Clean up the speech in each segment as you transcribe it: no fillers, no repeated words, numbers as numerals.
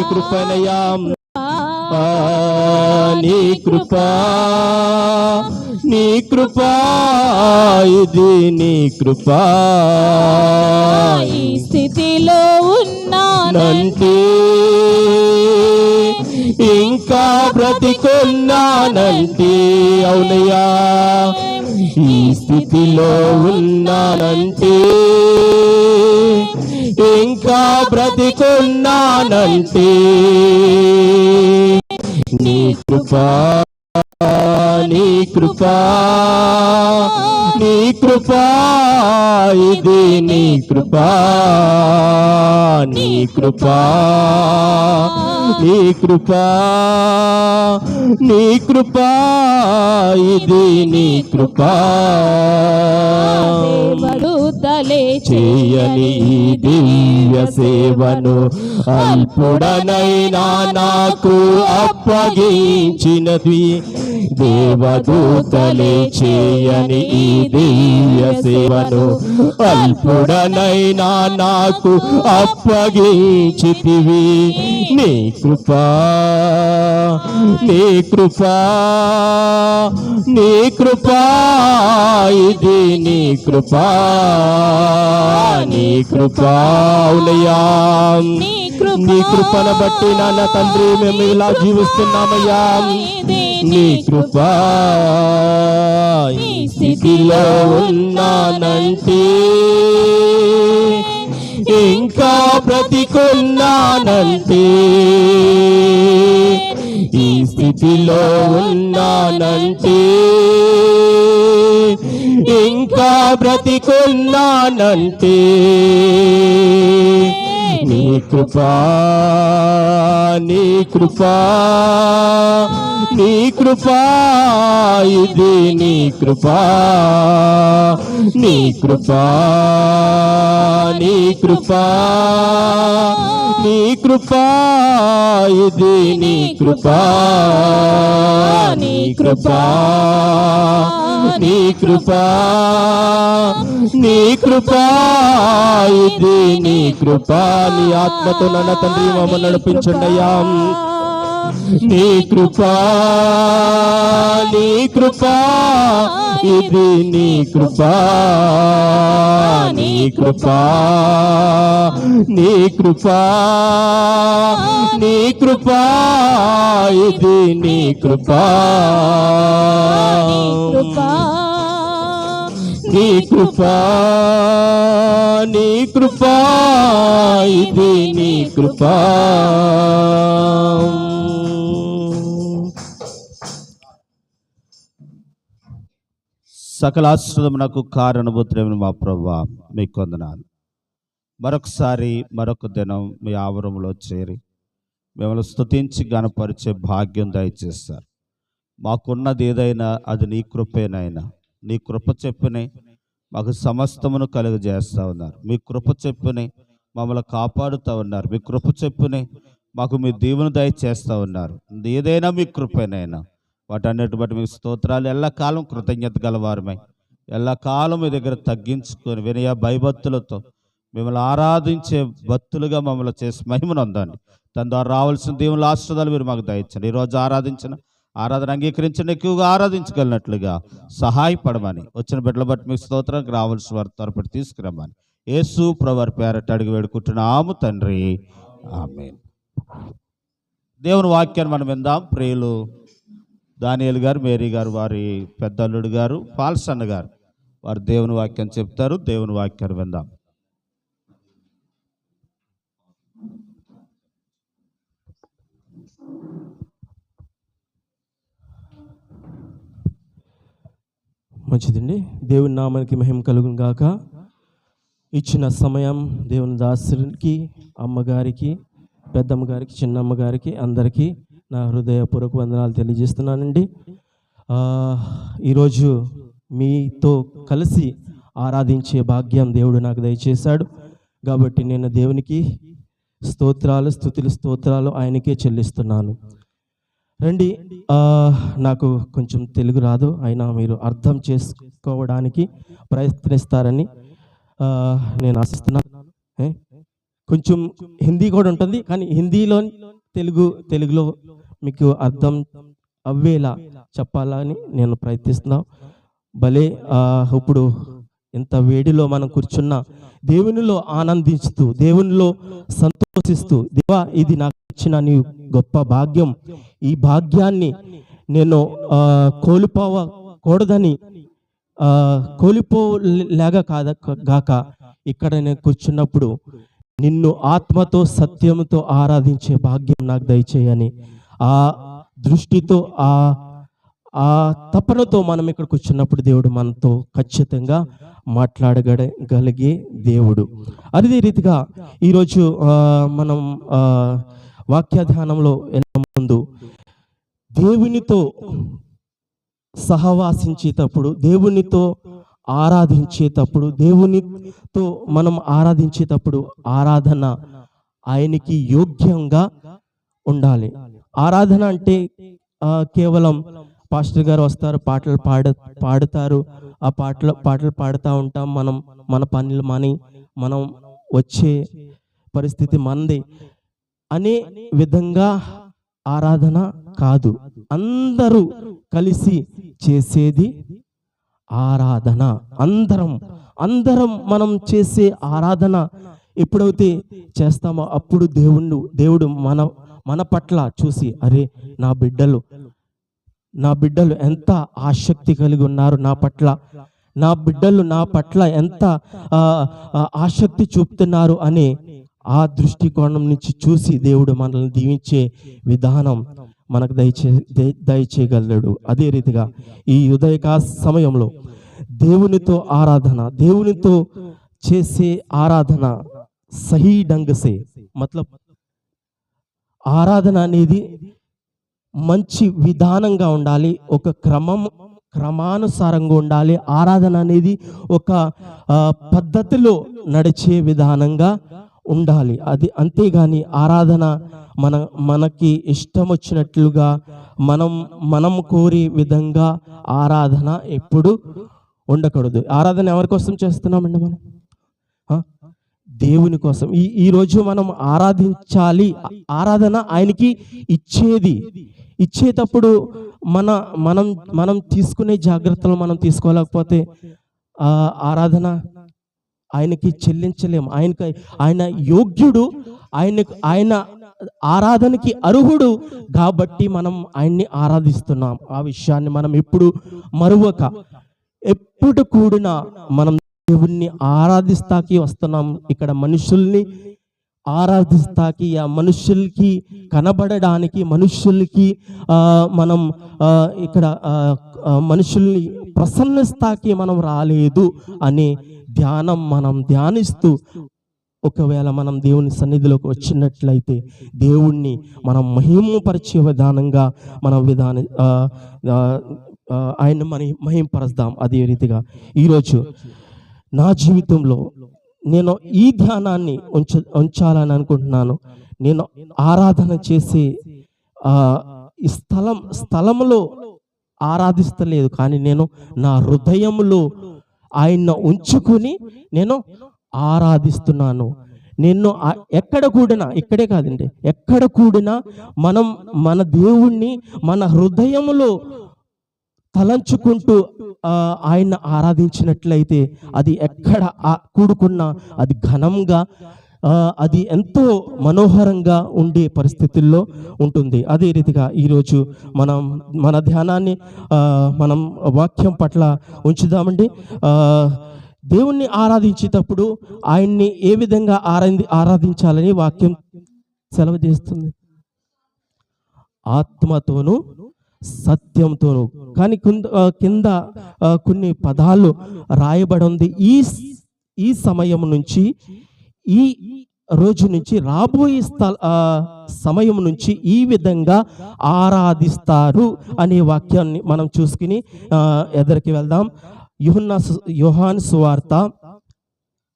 కృపనయ్యా, నీ కృపా, నీ కృపా, ఇది నీ కృపా. ఈ స్థితిలో ఉన్నానంటే, ఇంకా బ్రతికున్నానంటే, అవునయ్యా, ఈ స్థితిలో ఉన్నానంటే, ఇంకా బ్రతికున్నానంటే, నీ కృపా, నీ కృపా, నీ కృపా, ఇది నీ కృపా, నీ కృపా, నీ కృపా, నీ కృపా, ఇది నీ కృపా. దేవదూతలే చేయని ఈ దివ్య సేవను అల్పుడనైనా నాకు అప్పగించినది. దేవదూతలే చేయని ఈ దివ్య సేవను అల్పుడనైనా నాకు అప్పగించితివి. నీ కృపా, నీ కృపా, నీ కృపా, ఇది నీ కృపా, నీ కృపా. అవునయ్యా, నీ కృపను బట్టి నాన్న తండ్రి మేము ఇలా జీవిస్తున్నామయ్యా. నీ కృపా, ఈ స్థితిలో ఉన్నానంటే, ఇంకా బ్రతికున్నానంటే, ఈ స్థితిలో ఉన్నానంటే, ఇంకా బ్రతికున్నానంటే, నీ కృపా, నీ కృపా, నీ కృపా, ఇది నీ కృపా, నీ కృపా, నీ కృపా, నీ కృపా, ఇది నీ కృపా, నీ కృపా, నీ కృపా, నీ కృపా, ఇది నీ కృపా. నీ ఆత్మతో నన్న తండ్రి మమ్మల్ని నడిపించండియ్యా. నీ కృపా, నీ కృపా, ఇది నీ కృపా, నీ కృపా, నీ కృపా, నీ కృపా, ఇది నీ కృపా, నీ కృపా, నీ కృపా, ఇది నీ కృపా. సకల ఆశీర్వాదమునకు కారణభూతుడైన మా ప్రభువా, మీకు వందనాలు. మరొకసారి మరొక దినం మీ ఆవరణలో చేరి మిమ్మల్ని స్తుతించి గణపరిచే భాగ్యం దయచేస్తారు. మాకున్నది ఏదైనా అది నీ కృపేనైనా. నీ కృప చెప్పునే మాకు సమస్తమును కలుగజేస్తూ ఉన్నారు. మీ కృప చెప్పునే మమ్మల్ని కాపాడుతూ ఉన్నారు. మీ కృప చెప్పునే మాకు మీ దీవెన దయచేస్తూ ఉన్నారు. ఏదైనా మీ కృపేనైనా. వాటన్నిటి బట్టి మీకు స్తోత్రాలు. ఎల్లకాలం కృతజ్ఞత గలవారమై ఎల్లకాలం మీ దగ్గర తగ్గించుకొని వినయ భయభక్తులతో మిమ్మల్ని ఆరాధించే భక్తులుగా మమ్మల్ని చేసి మహిమను అందండి. దాని ద్వారా రావాల్సిన దేవుని ఆశీర్వాదాలు మీరు మాకు దయచండి. ఈరోజు ఆరాధన అంగీకరించండి, ఎక్కువగా ఆరాధించగలిగినట్లుగా సహాయపడమని వచ్చిన బిడ్డల బట్టి మీకు స్తోత్రానికి రావాల్సిన వారి తరపుటి తీసుకురమ్మని యేసు ప్రభువారి పేరట అడిగి వేడుకుంటున్నాము తండ్రి, ఆమేన్. దేవుని వాక్యాన్ని మనం విందాం. ప్రియులు దానియేలు గారు, మేరీ గారు, వారి పెద్దల్లుడు గారు, పాల్సన్న గారు వారు దేవుని వాక్యం చెప్తారు. దేవుని వాక్యాన్ని విందాం. మంచిదండి. దేవుని నామానికి మహిమ కలుగును గాక. ఇచ్చిన సమయం దేవుని దాసునికి, అమ్మగారికి, పెద్దమ్మగారికి, చిన్నమ్మగారికి అందరికీ నా హృదయపూర్వక వందనాలు తెలియజేస్తున్నానండి. ఈరోజు మీతో కలిసి ఆరాధించే భాగ్యం దేవుడు నాకు దయచేశాడు. కాబట్టి నేను దేవునికి స్తోత్రాలు, స్తుతులు, స్తోత్రాలు ఆయనకే చెల్లిస్తున్నాను. రండి, నాకు కొంచెం తెలుగు రాదు, అయినా మీరు అర్థం చేసుకోవడానికి ప్రయత్నిస్తారని నేను ఆశిస్తున్నాను. కొంచెం హిందీ కూడా ఉంటుంది, కానీ హిందీలో తెలుగులో మీకు అర్థం అవ్వేలా చెప్పాలని నేను ప్రయత్నిస్తున్నాను. భలే ఇప్పుడు ఇంత వేడిలో మనం కూర్చున్న దేవునిలో ఆనందిస్తూ, దేవునిలో సంతోషిస్తూ, దేవా ఇది నాకు ఇచ్చిన నీ గొప్ప భాగ్యం, ఈ భాగ్యాన్ని నేను కోల్పోకూడదని కోల్పోలేగా గాక ఇక్కడ నేను కూర్చున్నప్పుడు నిన్ను ఆత్మతో సత్యంతో ఆరాధించే భాగ్యం నాకు దయచేయని ఆ దృష్టితో ఆ తపనతో మనం ఇక్కడ కూర్చున్నప్పుడు దేవుడు మనతో ఖచ్చితంగా మాట్లాడగలిగే దేవుడు. అదే రీతిగా ఈరోజు మనం వాక్యాధ్యానంలో వెళ్ళే ముందు దేవునితో సహవాసించేటప్పుడు, దేవునితో ఆరాధించేటప్పుడు, దేవునితో మనం ఆరాధించేటప్పుడు ఆరాధన ఆయనకి యోగ్యంగా ఉండాలి. ఆరాధన అంటే కేవలం పాస్టర్ గారు వస్తారు, పాటలు పాడుతారు, ఆ పాటలు పాడుతూ ఉంటాం, మన పనులు మనం వచ్చే పరిస్థితి మనది అనే విధంగా ఆరాధన కాదు. అందరూ కలిసి చేసేది ఆరాధన. అందరం మనం చేసే ఆరాధన ఎప్పుడైతే చేస్తామో అప్పుడు దేవుడు మన పట్ల చూసి, అరే నా బిడ్డలు ఎంత ఆసక్తి కలిగి ఉన్నారు నా పట్ల ఎంత ఆసక్తి చూపుతున్నారు అనే ఆ దృష్టికోణం నుంచి చూసి దేవుడు మనల్ని దీవించే విధానం మనకు దయచేయగలడు. అదే రీతిగా ఈ ఉదయకాల సమయంలో దేవునితో చేసే ఆరాధన సహీ ఢంగ్ సే మతలబ్ ఆరాధన అనేది మంచి విధానంగా ఉండాలి, ఒక క్రమానుసారంగా ఉండాలి. ఆరాధన అనేది ఒక పద్ధతిలో నడిచే విధానంగా ఉండాలి. అది అంతేగాని ఆరాధన మనకి ఇష్టం వచ్చినట్లుగా మనం కోరే విధంగా ఆరాధన ఎప్పుడు ఉండకూడదు. ఆరాధన ఎవరి కోసం చేస్తున్నామండి? మనం దేవుని కోసం. ఈ రోజు మనం ఆరాధించాలి. ఆరాధన ఆయనకి ఇచ్చేటప్పుడు మనం తీసుకునే జాగ్రత్తలు మనం తీసుకోలేకపోతే ఆరాధన ఆయనకి చెల్లించలేము. ఆయన యోగ్యుడు, ఆయన ఆరాధనకి అర్హుడు కాబట్టి మనం ఆయన్ని ఆరాధిస్తున్నాం. ఆ విషయాన్ని మనం ఎప్పుడు మరువక ఎప్పుడు కూడిన మనం దేవుణ్ణి ఆరాధిస్తాకి వస్తున్నాం. ఇక్కడ మనుషుల్ని ఆరాధిస్తాకి, ఆ మనుషులకి కనబడడానికి, మనుషులకి మనం ఇక్కడ మనుషుల్ని ప్రసన్నిస్తాకి మనం రాలేదు అనే ధ్యానం మనం ధ్యానిస్తూ ఒకవేళ మనం దేవుని సన్నిధిలోకి వచ్చినట్లయితే దేవుణ్ణి మనం మహిమపరిచే విధానంగా మనం ఆయన మహింపరుస్తాం. అదే రీతిగా ఈరోజు నా జీవితంలో నేను ఈ ధ్యానాన్ని ఉంచాలని అనుకుంటున్నాను. నేను ఆరాధన చేసే ఈ స్థలంలో ఆరాధిస్తలేదు, కానీ నేను నా హృదయంలో ఆయన ఉంచుకుని నేను ఆరాధిస్తున్నాను. నేను ఎక్కడ కూడినా, ఇక్కడే కాదండి, ఎక్కడ కూడినా మనం మన దేవుణ్ణి మన హృదయంలో తలంచుకుంటూ ఆయన ఆరాధించినట్లయితే అది ఎక్కడ కూడుకున్నా అది ఘనంగా, అది ఎంతో మనోహరంగా ఉండే పరిస్థితుల్లో ఉంటుంది. అదే రీతిగా ఈరోజు మన ధ్యానాన్ని మనం వాక్యం పట్ల ఉంచుదామండి. దేవుణ్ణి ఆరాధించేటప్పుడు ఆయన్ని ఏ విధంగా ఆరాధించాలని వాక్యం సెలవు చేస్తుంది? ఆత్మతోనూ సత్యంతోనూ. కానీ కింద కొన్ని పదాలు రాయబడి ఉంది. ఈ సమయం నుంచి, ఈ రోజు నుంచి, రాబోయే సమయం నుంచి ఈ విధంగా ఆరాధిస్తారు అనే వాక్యాన్ని మనం చూసుకుని ఎదరికి వెళ్దాం. యోహాను సువార్త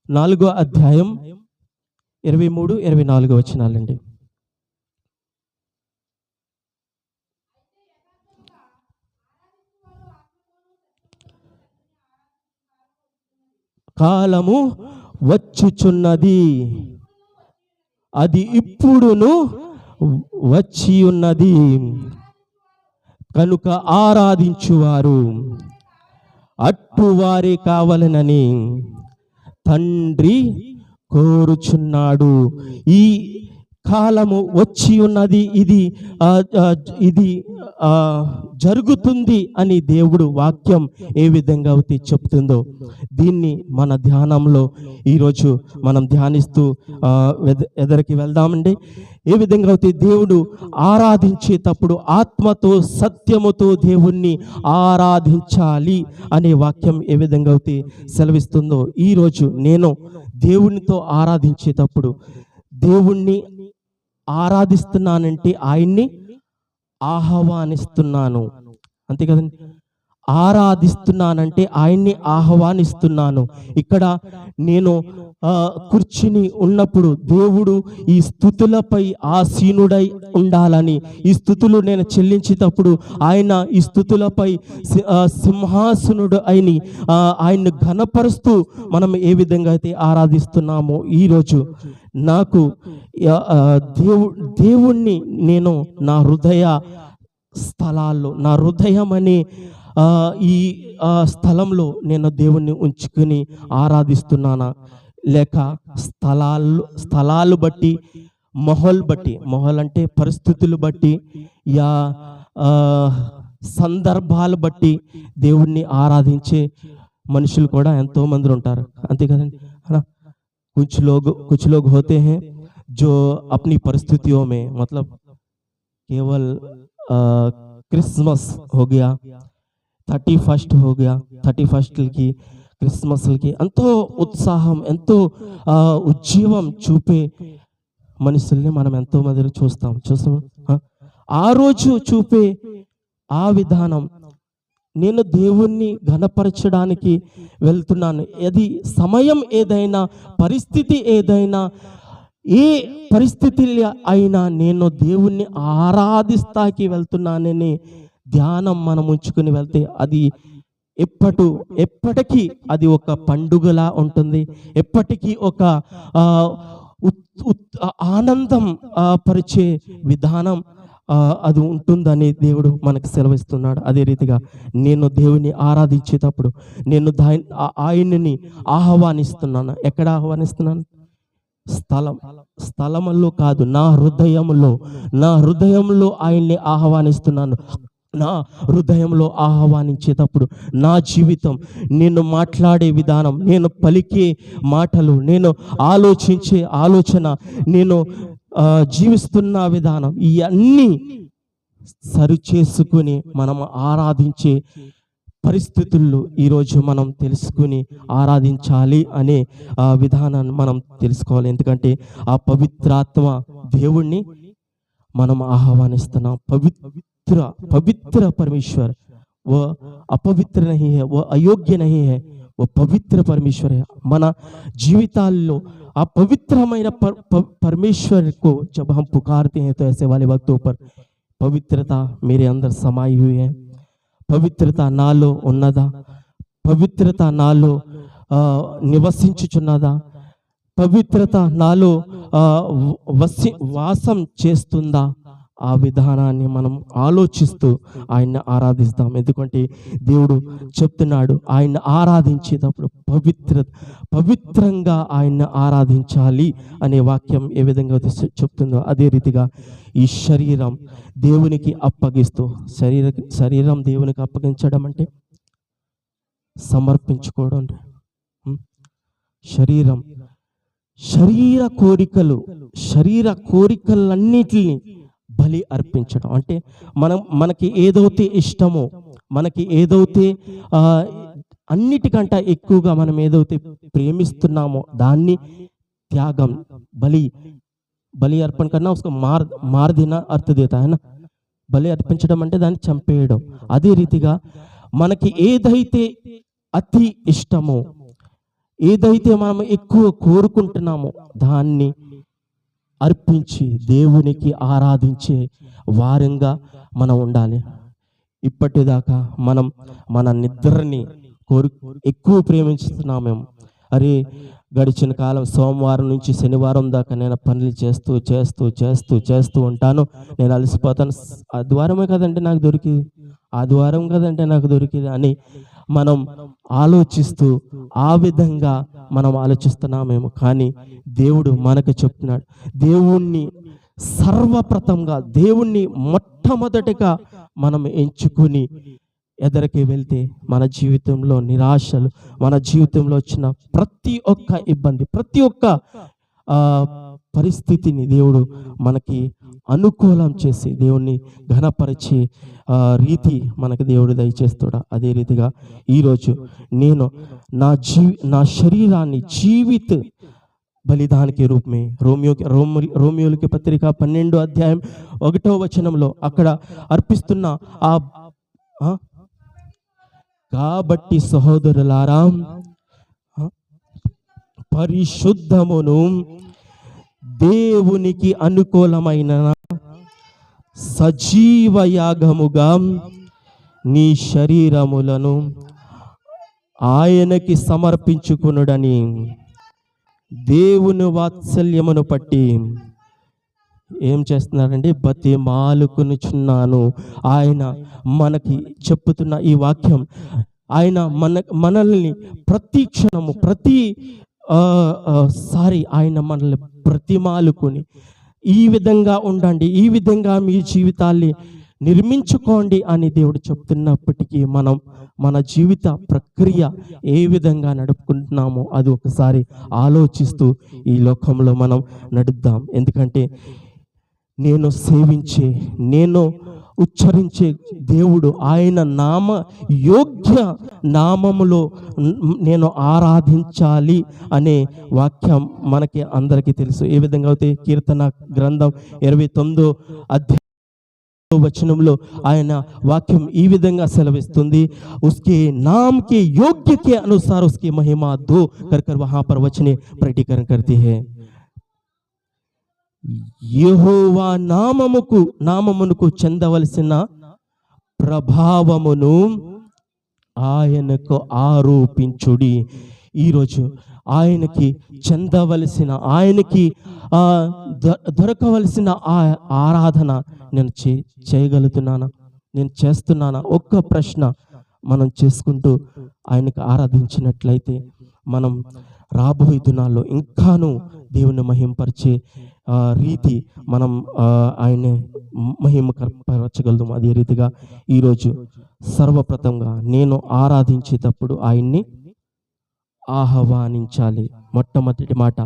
4వ అధ్యాయం 23-24 వచనాలండి. కాలము వచ్చుచున్నది, అది ఇప్పుడును వచ్చి ఉన్నది కనుక ఆరాధించువారు అట్టువారే కావాలనని తండ్రి కోరుచున్నాడు. ఈ కాలము వచ్చి ఉన్నది, ఇది జరుగుతుంది అని దేవుడు వాక్యం ఏ విధంగా అయితే చెప్తుందో దీన్ని మన ధ్యానంలో ఈరోజు మనం ధ్యానిస్తూ ఎదరికి వెళ్దామండి. ఏ విధంగా అయితే దేవుడు ఆరాధించేటప్పుడు ఆత్మతో సత్యముతో దేవుణ్ణి ఆరాధించాలి అనే వాక్యం ఏ విధంగా అయితే సెలవిస్తుందో ఈరోజు నేను దేవునితో ఆరాధించేటప్పుడు దేవుణ్ణి ఆరాధిస్తున్నానంటే ఆయన్ని ఆహ్వానిస్తున్నాను, అంతే కదండి. ఆరాధిస్తున్నానంటే ఆయన్ని ఆహ్వానిస్తున్నాను. ఇక్కడ నేను కూర్చుని ఉన్నప్పుడు దేవుడు ఈ స్థుతులపై ఆసీనుడై ఉండాలని, ఈ స్థుతులు నేను చెల్లించేటప్పుడు ఆయన ఈ స్థుతులపై సింహాసనుడు అయిని ఆయన్ని ఘనపరుస్తూ మనం ఏ విధంగా అయితే ఆరాధిస్తున్నామో ఈరోజు నాకు దేవుణ్ణి నేను నా హృదయ స్థలాల్లో, నా హృదయం అనే ఈ స్థలంలో నేను దేవుణ్ణి ఉంచుకుని ఆరాధిస్తున్నానా, లేక స్థలాలు బట్టి, మొహల్ అంటే పరిస్థితులు బట్టి, యా సందర్భాలు బట్టి దేవుణ్ణి ఆరాధించే మనుషులు కూడా ఎంతో మంది ఉంటారు, అంతే కదండి. कुछ लोग होते हैं जो अपनी परिस्थितियों में, मतलब केवल क्रिसमस हो गया, 31st हो गया, 31st की క్రిస్మస్లకి ఎంతో ఉత్సాహం, ఎంతో ఉజ్జీవం చూపే మనుషుల్ని మనం ఎంతో మందిని చూస్తాం. ఆ రోజు చూపే ఆ విధానం నేను దేవుణ్ణి ఘనపరచడానికి వెళ్తున్నాను. అది సమయం ఏదైనా, పరిస్థితి ఏదైనా, ఏ పరిస్థితి అయినా నేను దేవుణ్ణి ఆరాధిస్తాకి వెళ్తున్నానని ధ్యానం మనం ఉంచుకుని వెళ్తే అది ఎప్పటికీ అది ఒక పండుగలా ఉంటుంది, ఎప్పటికీ ఒక ఆనందం పరిచే విధానం అది ఉంటుందని దేవుడు మనకు సెలవిస్తున్నాడు. అదే రీతిగా నేను దేవుని ఆరాధించేటప్పుడు నేను ఆయన్ని ఆహ్వానిస్తున్నాను. ఎక్కడ ఆహ్వానిస్తున్నాను? స్థలములో కాదు, నా హృదయంలో ఆయన్ని ఆహ్వానిస్తున్నాను. నా హృదయంలో ఆహ్వానించేటప్పుడు నా జీవితం, నేను మాట్లాడే విధానం, నేను పలికే మాటలు, నేను ఆలోచించే ఆలోచన, నేను జీవిస్తున్న విధానం, ఇవన్నీ సరిచేసుకుని మనం ఆరాధించే పరిస్థితుల్లో ఈరోజు మనం తెలుసుకుని ఆరాధించాలి అనే విధానాన్ని మనం తెలుసుకోవాలి. ఎందుకంటే ఆ పవిత్రాత్మ దేవుణ్ణి మనం ఆహ్వానిస్తున్నాం. पवित्र परमेश्वर, वो अपवित्र नहीं है, वो अयोग्य नहीं है, वो पवित्र परमेश्वर है. మన జీవితాల్లో ఆ పవిత్రమైన परमेश्वर को जब हम पुकारते हैं तो ऐसे वाले वक्तों पर पवित्रता मेरे अंदर समाई हुई है. పవిత్రత నాలో ఉన్నదా? పవిత్రత నాలో నివసించుచున్నదా? పవిత్రత నాలో వాసం చేస్తుందా? ఆ విధానాన్ని మనం ఆలోచిస్తూ ఆయన్ని ఆరాధిస్తాం. ఎందుకంటే దేవుడు చెప్తున్నాడు, ఆయన ఆరాధించేటప్పుడు పవిత్రంగా ఆయన్ని ఆరాధించాలి అనే వాక్యం ఏ విధంగా చెప్తుందో అదే రీతిగా ఈ శరీరం దేవునికి అప్పగిస్తూ, శరీరం దేవునికి అప్పగించడం అంటే సమర్పించుకోవడం. శరీర కోరికలన్నిటిని బలి అర్పించడం అంటే మనకి ఏదైతే ఇష్టమో, మనకి ఏదైతే అన్నిటికంటే ఎక్కువగా మనం ఏదైతే ప్రేమిస్తున్నామో దాన్ని త్యాగం, బలి అర్పణ కన్నా उसको मार देना अर्थ देता है ना. బలి అర్పించడం అంటే దాన్ని చంపేయడం. అదే రీతిగా మనకి ఏదైతే అతి ఇష్టమో, ఏదైతే మనం ఎక్కువ కోరుకుంటున్నామో దాన్ని అర్పించి దేవునికి ఆరాధించే వారంగా మనం ఉండాలి. ఇప్పటిదాకా మనం మన నిద్రని ఎక్కువ ప్రేమిస్తున్నామేమో, అరే గడిచిన కాలం సోమవారం నుంచి శనివారం దాకా నేను పనులు చేస్తూ చేస్తూ చేస్తూ చేస్తూ ఉంటాను, నేను అలసిపోతాను, ఆదివారమే కదంటే నాకు దొరికింది, ఆదివారం కదంటే నాకు దొరికింది అని మనం ఆలోచిస్తూ ఆ విధంగా మనం ఆలోచిస్తున్నామేమో. కానీ దేవుడు మనకు చెప్తున్నాడు, దేవుణ్ణి సర్వప్రథంగా, దేవుణ్ణి మొట్టమొదటిగా మనం ఎంచుకుని ఎదరికి వెళ్తే మన జీవితంలో నిరాశలు, మన జీవితంలో వచ్చిన ప్రతి ఒక్క ఇబ్బంది, ప్రతి ఒక్క పరిస్థితిని దేవుడు మనకి అనుకూలం చేసి దేవుణ్ణి ఘనపరిచే రీతి మనకి దేవుడు దయచేస్తాడు. అదే రీతిగా ఈరోజు నేను నా శరీరాన్ని జీవిత बलिदान के रूप में రోమియోలకి పత్రిక 12వ అధ్యాయం 1వ వచనంలో అక్కడ అర్పిస్తున్న కాబట్టి సహోదరులారా, పరిశుద్ధమును దేవునికి అనుకూలమైన సజీవ యాగముగా నీ శరీరములను ఆయనకి సమర్పించుకొనుడని దేవుని వాత్సల్యమును పట్టి ఏం చేస్తున్నారండి? బతిమాలుకొనుచున్నాను. ఆయన మనకి చెప్పుతున్న ఈ వాక్యం, ఆయన మనల్ని ప్రతి క్షణము సారి ఆయన మనల్ని బ్రతిమాలుకొని ఈ విధంగా ఉండండి, ఈ విధంగా మీ జీవితాన్ని నిర్మించుకోండి అని దేవుడు చెప్తున్నప్పటికీ మన జీవిత ప్రక్రియ ఏ విధంగా నడుపుకుంటున్నామో అది ఒకసారి ఆలోచిస్తూ ఈ లోకంలో మనం నడుద్దాం. ఎందుకంటే నేను ఉచ్చరించే దేవుడు, ఆయన యోగ్య నామములో నేను ఆరాధించాలి అనే వాక్యం మనకి అందరికీ తెలుసు. ఏ విధంగా అయితే కీర్తన గ్రంథం 29వ అధ్యాయం वचनंलो ఆయన వాక్యం ఈ విధంగా సెలవిస్తుంది, उसके नाम के योग्य के अनुसार उसकी महिमा दो कर वहां पर वचने प्रकटीकरण करती है. యెహోవా నామమునకు చెందవలసిన ప్రభావమును ఆయనకు ఆరోపించుడి. ఈరోజు ఆయనకి చెందవలసిన, ఆయనకి దొరకవలసిన ఆరాధన నేను చేయగలుగుతున్నానా, నేను చేస్తున్నానా? ఒక్క ప్రశ్న మనం చేసుకుంటూ ఆయనకు ఆరాధించినట్లయితే మనం రాబోయే దినాల్లో ఇంకాను దేవుని మహింపరిచే రీతి మనం ఆయన మహిమపరచగలుగుతాం. అదే రీతిగా ఈరోజు సర్వప్రథంగా నేను ఆరాధించేటప్పుడు ఆయన్ని ఆహ్వానించాలి. మొట్టమొదటి మాట,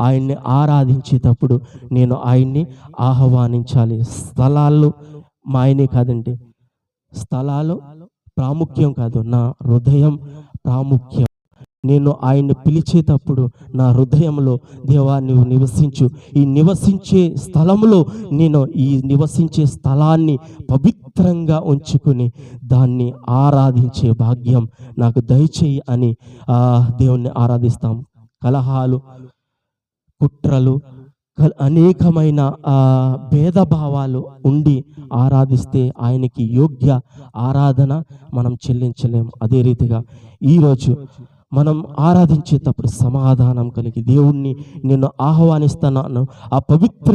ఆయన్ని ఆరాధించేటప్పుడు నేను ఆయన్ని ఆహ్వానించాలి. స్థలాలు ఆయనే కాదండి, స్థలాలు ప్రాముఖ్యం కాదు, నా హృదయం ప్రాముఖ్యం. నేను ఆయన్ని పిలిచేటప్పుడు నా హృదయంలో దేవా నువ్వు నివసించు, ఈ నివసించే స్థలంలో నేను ఈ నివసించే స్థలాన్ని పవిత్రంగా ఉంచుకుని దాన్ని ఆరాధించే భాగ్యం నాకు దయచేయి అని దేవుణ్ణి ఆరాధిస్తాం. కలహాలు, కుట్రలు, అనేకమైన భేదభావాలు ఉండి ఆరాధిస్తే ఆయనకి యోగ్య ఆరాధన మనం చెల్లించలేము. అదే రీతిగా ఈరోజు మనం ఆరాధించేటప్పుడు సమాధానం కలిగి దేవుణ్ణి నేను ఆహ్వానిస్తున్నాను. ఆ పవిత్ర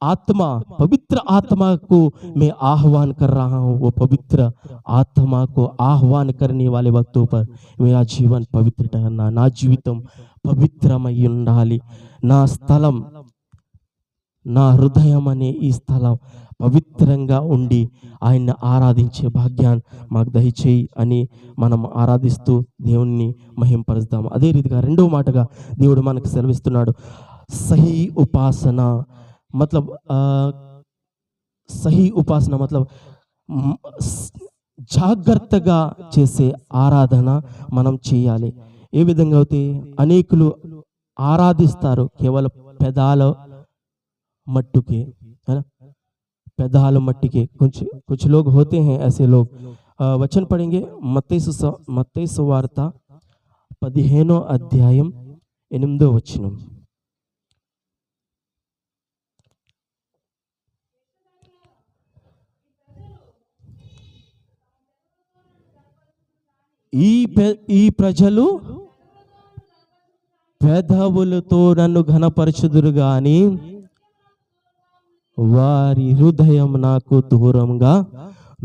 आत्मा को मैं आह्वान कर रहा हूँ. वो पवित्र आत्मा को आह्वान करने वाले वक्तों पर मेरा जीवन पवित्र ठहरना, ना जीवितम పవిత్రమై ఉండాలి. నా స్థలం, నా హృదయం అనే ఈ స్థలం పవిత్రంగా ఉండి ఆయన్ని ఆరాధించే భాగ్యాన్ని మాకు దయచేయి అని మనం ఆరాధిస్తూ దేవుణ్ణి మహింపరుస్తాము. అదే రీతిగా రెండవ మాటగా దేవుడు మనకు సెలవిస్తున్నాడు, సహీ ఉపాసన मतलब సహీ ఉపాసన मतलब జాగ్రత్తగా చేసే ఆరాధన మనం చేయాలి. ఏ విధంగా అయితే అనేకులు ఆరాధిస్తారు కేవలం పెదాల మట్టుకే, పెదాల మట్టికే. कुछ लोग होते हैं ऐसे लोग. वचन पढ़ेंगे मत्ती सुवार्త 15వ అధ్యాయం 8వ వచనం. ఈ ప్రజలు పెదవులతో నన్ను ఘనపరచుదురు గాని వారి హృదయం నాకు దూరంగా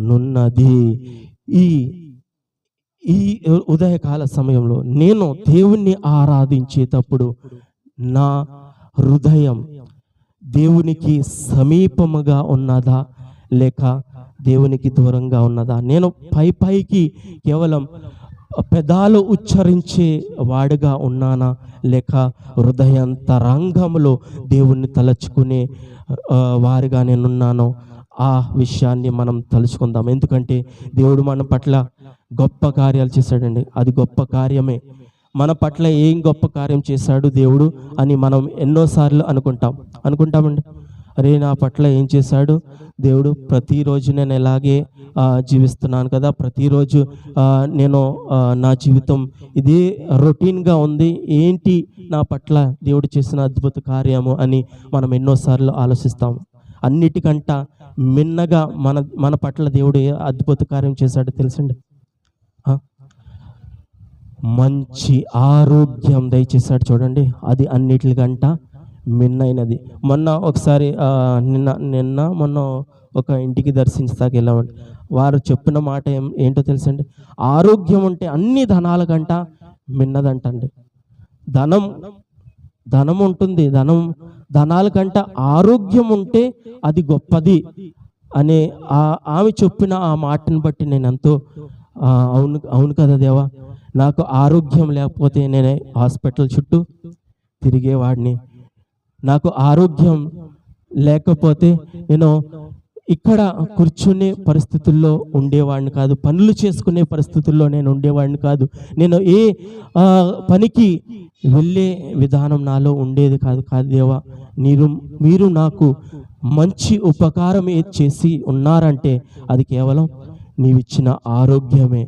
నున్నది. ఈ ఈ ఉదయకాల సమయంలో నేను దేవుణ్ణి ఆరాధించేటప్పుడు నా హృదయం దేవునికి సమీపముగా ఉన్నదా లేక దేవునికి దూరంగా ఉన్నదా? నేను పైకి కేవలం పెదాలు ఉచ్చరించే వాడుగా ఉన్నానా లేక హృదయాంతరంగంలో దేవుణ్ణి తలచుకునే వారిగా నేనున్నానో? ఆ విషయాన్ని మనం తలుచుకుందాం. ఎందుకంటే దేవుడు మన పట్ల గొప్ప కార్యాలు చేశాడండి. అది గొప్ప కార్యమే. మన పట్ల ఏం గొప్ప కార్యం చేశాడు దేవుడు అని మనం ఎన్నోసార్లు అనుకుంటామండి. అరే, నా పట్ల ఏం చేశాడు దేవుడు? ప్రతిరోజు నేను ఎలాగే జీవిస్తున్నాను కదా, ప్రతిరోజు నేను నా జీవితం ఇదే రొటీన్గా ఉంది, ఏంటి నా పట్ల దేవుడు చేసిన అద్భుత కార్యము అని మనం ఎన్నోసార్లు ఆలోచిస్తాము. అన్నిటికంట మిన్నగా మన పట్ల దేవుడు ఏ అద్భుత కార్యం చేశాడో తెలుసండి. మంచి ఆరోగ్యం దయచేశాడు చూడండి. అది అన్నిటికంట మిన్నైనది. మొన్న ఒకసారి మొన్న ఒక ఇంటికి దర్శించడానికి వెళ్ళామండి. వారు చెప్పిన మాట ఏంటో తెలుసండి? ఆరోగ్యం ఉంటే అన్ని ధనాల కంట మిన్నదంటండి. ధనం ఉంటుంది, ధనాల కంట ఆరోగ్యం ఉంటే అది గొప్పది అనే ఆమె చెప్పిన ఆ మాటను బట్టి నేను ఎంతో అవును కదా దేవా, నాకు ఆరోగ్యం లేకపోతే నేనే హాస్పిటల్ చుట్టూ తిరిగేవాడిని, నాకు ఆరోగ్యం లేకపోతే నేను ఇక్కడ కూర్చునే పరిస్థితుల్లో ఉండేవాడిని కాదు, పనులు చేసుకునే పరిస్థితుల్లో నేను ఉండేవాడిని కాదు, నేను ఏ పనికి వెళ్ళే విధానం నాలో ఉండేది కాదు దేవా. మీరు నాకు మంచి ఉపకారం చేసి ఉన్నారంటే అది కేవలం నీవిచ్చిన ఆరోగ్యమే.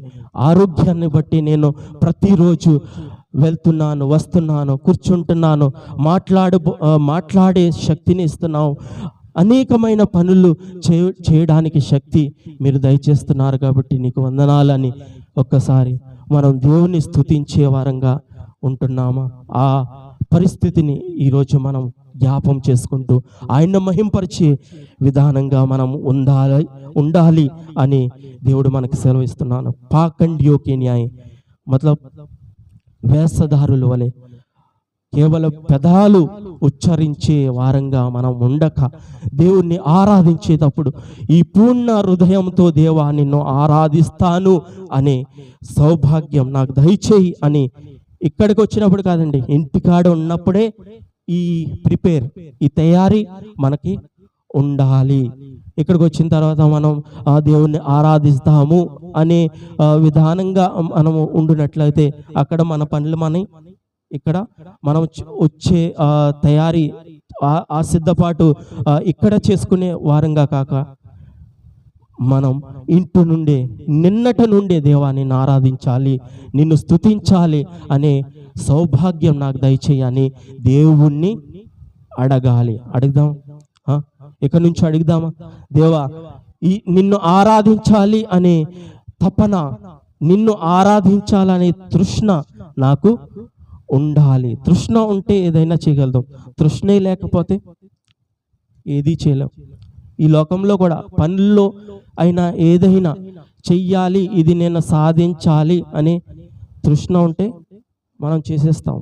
ఆరోగ్యాన్ని బట్టి నేను ప్రతిరోజు వెళ్తున్నాను, వస్తున్నాను, కూర్చుంటున్నాను, మాట్లాడే శక్తిని ఇస్తున్నావు. అనేకమైన పనులు చేయడానికి శక్తి మీరు దయచేస్తున్నారు కాబట్టి నీకు వందనాలని ఒక్కసారి మనం దేవుని స్తుతించే వారంగా ఉంటున్నామా? ఆ పరిస్థితిని ఈరోజు మనం జ్ఞాపం చేసుకుంటూ ఆయన మహింపరిచే విధానంగా మనం ఉండాలి అని దేవుడు మనకు సెలవిస్తున్నాను. పాకండియో కే న్యాయ మతలబ్ వేషధారుల వలె కేవలం పెదాలు ఉచ్చరించే వారంగా మనం ఉండక దేవుణ్ణి ఆరాధించేటప్పుడు ఈ పూర్ణ హృదయంతో దేవా నిన్ను ఆరాధిస్తాను అనే సౌభాగ్యం నాకు దయచేయి అని ఇక్కడికి వచ్చినప్పుడు కాదండి, ఇంటికాడ ఉన్నప్పుడే ఈ తయారీ మనకి ఉండాలి. ఇక్కడికి వచ్చిన తర్వాత మనం ఆ దేవుణ్ణి ఆరాధిస్తాము అనే విధానంగా మనము ఉండినట్లయితే అక్కడ మన పనులు ఇక్కడ మనం వచ్చే తయారీ ఆ సిద్ధపాటు ఇక్కడ చేసుకునే వారంగా కాక మనం ఇంటి నుండే నిన్నట నుండే దేవా నిన్ను ఆరాధించాలి, నిన్ను స్తుతించాలి అనే సౌభాగ్యం నాకు దయచేయని దేవుణ్ణి అడుగుదాం. ఇక్కడ నుంచి అడుగుదామా? దేవా, నిన్ను ఆరాధించాలి అనే తపన, నిన్ను ఆరాధించాలనే తృష్ణ నాకు ఉండాలి. తృష్ణ ఉంటే ఏదైనా చేయగలుగుతాం, తృష్ణే లేకపోతే ఏది చేయలేం. ఈ లోకంలో కూడా పనుల్లో అయినా ఏదైనా చెయ్యాలి, ఇది నేను సాధించాలి అనే తృష్ణ ఉంటే మనం చేసేస్తాం.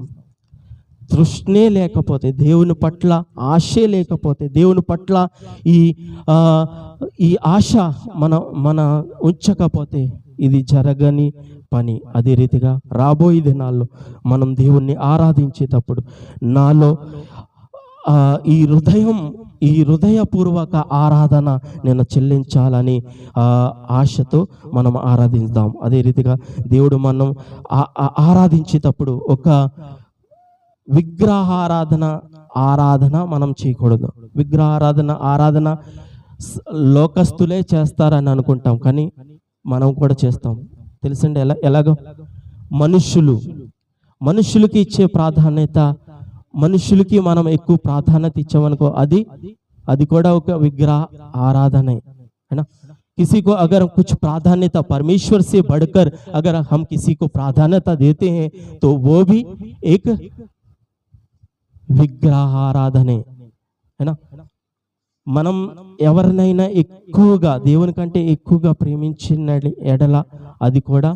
తృష్ణే లేకపోతే, దేవుని పట్ల ఆశే లేకపోతే, దేవుని పట్ల ఈ ఆశ మన ఉంచకపోతే ఇది జరగని పని. అదే రీతిగా రాబోయే దినాల్లో మనం దేవుణ్ణి ఆరాధించేటప్పుడు నాలో ఈ హృదయపూర్వక ఆరాధన నేను చెల్లించాలని ఆశతో మనం ఆరాధిద్దాం. అదే రీతిగా దేవుడు మనం ఆరాధించేటప్పుడు ఒక ఆరాధన మనం చేయకూడదు. ఆరాధన లోకస్తులే చేస్తారని అనుకుంటాం, కానీ మనం కూడా చేస్తాం. తెలుసండి ఎలాగో? మనుషులకి ఇచ్చే ప్రాధాన్యత, మనుషులకి మనం ఎక్కువ ప్రాధాన్యత ఇచ్చామనుకో అది కూడా ఒక విగ్రహ ఆరాధనే है ना। किसी को अगर कुछ प्राधान्यता परमेश्वर से बढ़कर अगर हम किसी को प्राधान्यता देते हैं तो वो भी एक విగ్రహారాధనే. అయినా మనం ఎవరినైనా ఎక్కువగా దేవుని కంటే ఎక్కువగా ప్రేమించిన ఎడల అది కూడా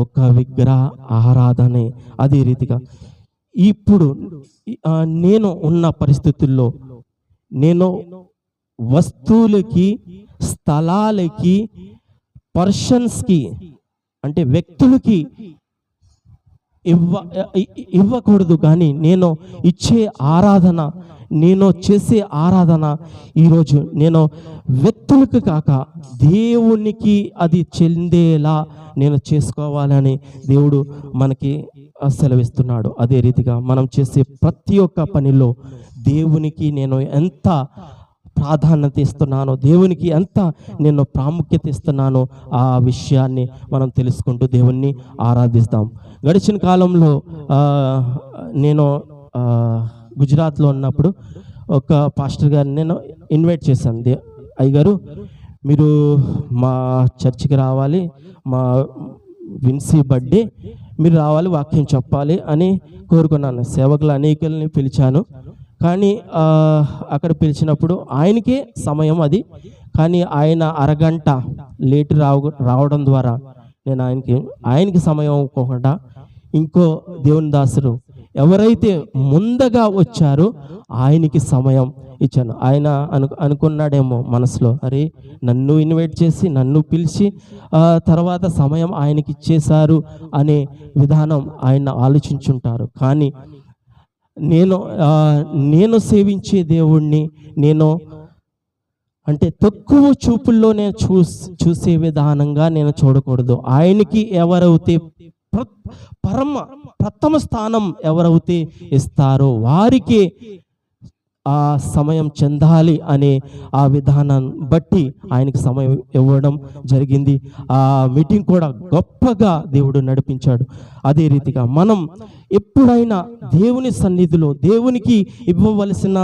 ఒక విగ్రహ ఆరాధనే. అదే రీతిగా ఇప్పుడు నేను ఉన్న పరిస్థితుల్లో నేను వస్తువులకి, స్థలాలకి, పర్సన్స్కి అంటే వ్యక్తులకి ఇవ్వకూడదు. కానీ నేను ఇచ్చే ఆరాధన, నేను చేసే ఆరాధన ఈరోజు నేను వ్యక్తులకు కాక దేవునికి అది చెందేలా నేను చేసుకోవాలని దేవుడు మనకి సెలవిస్తున్నాడు. అదే రీతిగా మనం చేసే ప్రతి ఒక్క పనిలో దేవునికి నేను ఎంత ప్రాధాన్యత ఇస్తున్నానో, దేవునికి ఎంత నేను ప్రాముఖ్యత ఇస్తున్నానో ఆ విషయాన్ని మనం తెలుసుకుంటూ దేవుణ్ణి ఆరాధిస్తాం. గడిచిన కాలంలో నేను గుజరాత్లో ఉన్నప్పుడు ఒక పాస్టర్ గారిని నేను ఇన్వైట్ చేశాను. అయ్యగారు మీరు మా చర్చికి రావాలి, మా విన్సీ బర్త్డే, మీరు రావాలి, వాక్యం చెప్పాలి అని కోరుకున్నాను. సేవకులు అనేకల్ని పిలిచాను. కానీ అక్కడ పిలిచినప్పుడు ఆయనకే సమయం అది, కానీ ఆయన అరగంట లేట్ రావడం ద్వారా నేను ఆయనకి సమయం ఇవ్వకుండా ఇంకో దేవుని దాసుడు ఎవరైతే ముందుగా వచ్చారో ఆయనకి సమయం ఇచ్చాను. ఆయన అనుకున్నాడేమో మనసులో, అరే నన్ను ఇన్వైట్ చేసి నన్ను పిలిచి తర్వాత సమయం ఆయనకి ఇచ్చేశారు అనే విధానం ఆయన ఆలోచించుంటారు. కానీ నేను సేవించే దేవుణ్ణి నేను అంటే తక్కువ చూపుల్లో నేను చూసే విధానంగా నేను చూడకూడదు. ఆయనకి ఎవరైతే ప్రథమ స్థానం ఎవరైతే ఇస్తారో వారికి ఆ సమయం చెందాలి అనే ఆ విధానం బట్టి ఆయనకి సమయం ఇవ్వడం జరిగింది. ఆ మీటింగ్ కూడా గొప్పగా దేవుడు నడిపించాడు. అదే రీతిగా మనం ఎప్పుడైనా దేవుని సన్నిధిలో దేవునికి ఇవ్వవలసిన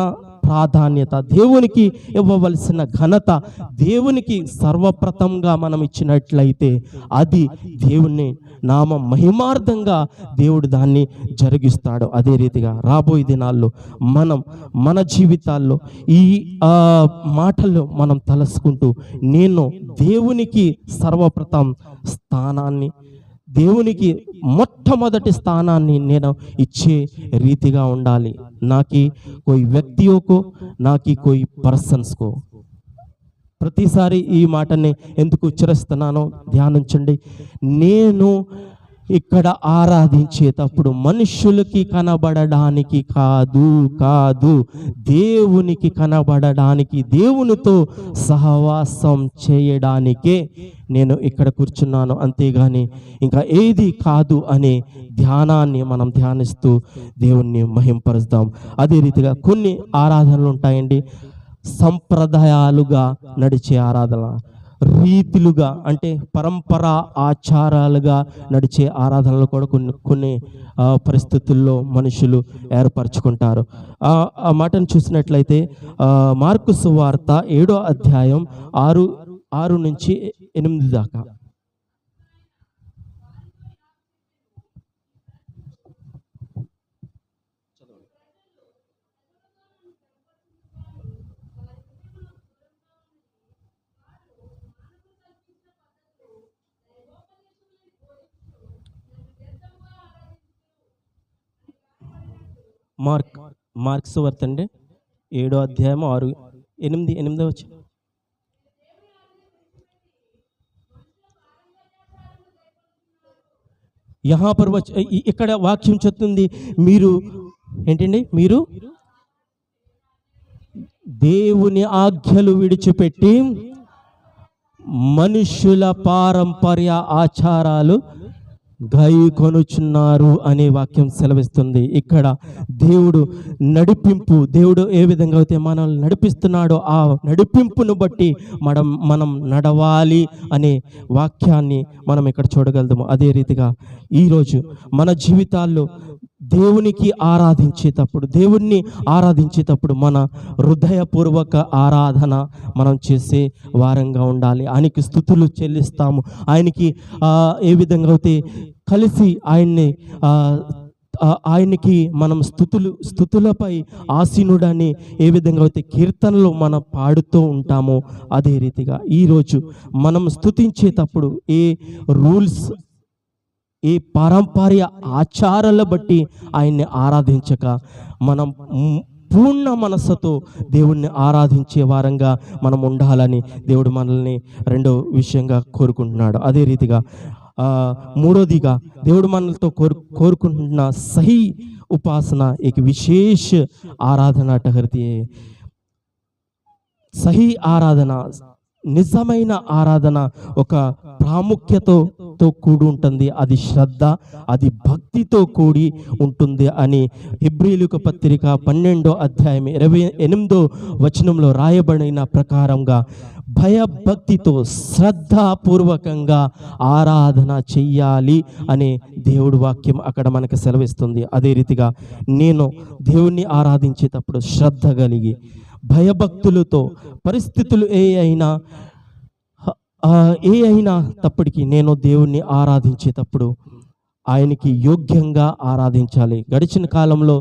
ప్రాధాన్యత, దేవునికి ఇవ్వవలసిన ఘనత దేవునికి సర్వప్రథంగా మనం ఇచ్చినట్లయితే అది దేవుని నామ మహిమార్థంగా దేవుడు దాన్ని జరిగిస్తాడు. అదే రీతిగా రాబోయే దినాల్లో మన జీవితాల్లో ఈ మాటలు మనం తలుసుకుంటూ నేను దేవునికి సర్వప్రథం స్థానాన్ని, దేవునికి మొట్టమొదటి స్థానాన్ని నేను ఇచ్చే రీతిగా ఉండాలి. నాకి కోయి వ్యక్తియోకో, నాకి కోయి పర్సన్స్కో. ప్రతిసారి ఈ మాటని ఎందుకు ఉచ్చరిస్తున్నానో ధ్యానించండి. నేను ఇక్కడ ఆరాధించేటప్పుడు మనుషులకి కనబడడానికి కాదు, దేవునికి కనబడడానికి, దేవునితో సహవాసం చేయడానికే నేను ఇక్కడ కూర్చున్నాను. అంతేగాని ఇంకా ఏది కాదు అనే ధ్యానాన్ని మనం ధ్యానిస్తూ దేవుణ్ణి మహింపరుస్తాం. అదే రీతిగా కొన్ని ఆరాధనలు ఉంటాయండి, సంప్రదాయాలుగా నడిచే ఆరాధన, రీతిలుగా అంటే పరంపర ఆచారాలుగా నడిచే ఆరాధనలు కూడా కొన్ని పరిస్థితుల్లో మనుషులు ఏర్పరచుకుంటారు. ఆ మాటను చూసినట్లయితే మార్కు సువార్త 7వ అధ్యాయం 6 నుంచి 8 దాకా. మార్క్ సువార్త అండి 7వ అధ్యాయం 8 వచ్చి ఇక్కడ వాక్యం చెప్తుంది, మీరు ఏంటండి, మీరు దేవుని ఆజ్ఞలు విడిచిపెట్టి మనుషుల పారంపర్య ఆచారాలు కొనుచున్నారు అనే వాక్యం సెలవిస్తుంది. ఇక్కడ దేవుడు ఏ విధంగా అయితే మనల్ని నడిపిస్తున్నాడో ఆ నడిపింపును బట్టి మనం నడవాలి అనే వాక్యాన్ని మనం ఇక్కడ చూడగలము. అదే రీతిగా ఈరోజు మన జీవితాల్లో దేవుణ్ణి ఆరాధించేటప్పుడు మన హృదయపూర్వక ఆరాధన మనం చేసే వారంగా ఉండాలి. ఆయనకి స్తుతులు చెల్లిస్తాము. ఆయనకి ఏ విధంగా అయితే కలిసి ఆయన్ని ఆయనకి మనం స్థుతులపై ఆసీనుడని ఏ విధంగా అయితే కీర్తనలో మనం పాడుతూ ఉంటామో అదే రీతిగా ఈరోజు మనం స్తుతించేటప్పుడు ఏ రూల్స్, ఏ పారంపర్య ఆచారాల బట్టి ఆయన్ని ఆరాధించక మనం పూర్ణ మనస్సుతో దేవుణ్ణి ఆరాధించే వారంగా మనం ఉండాలని దేవుడు మనల్ని రెండో విషయంగా కోరుకుంటున్నాడు. అదే రీతిగా మూడోదిగా దేవుడు మనలతో కోరుకుంటున్న సహీ ఉపాసన एक विशेष आराधना ठहरती है. సహీ ఆరాధన, నిజమైన ఆరాధన ఒక ప్రాముఖ్యతతో కూడి ఉంటుంది. అది శ్రద్ధ, అది భక్తితో కూడి ఉంటుంది అని హెబ్రీయులకు పత్రిక 12వ అధ్యాయం 28వ వచనంలో రాయబడిన ప్రకారంగా భయభక్తితో శ్రద్ధాపూర్వకంగా ఆరాధన చెయ్యాలి అనే దేవుడి వాక్యం అక్కడ మనకు సెలవిస్తుంది. అదే రీతిగా నేను దేవుణ్ణి ఆరాధించేటప్పుడు శ్రద్ధ కలిగి భయభక్తులతో పరిస్థితులు ఏ అయినా తప్పటికి నేను దేవుణ్ణి ఆరాధించేటప్పుడు ఆయనకి యోగ్యంగా ఆరాధించాలి. గడిచిన కాలంలో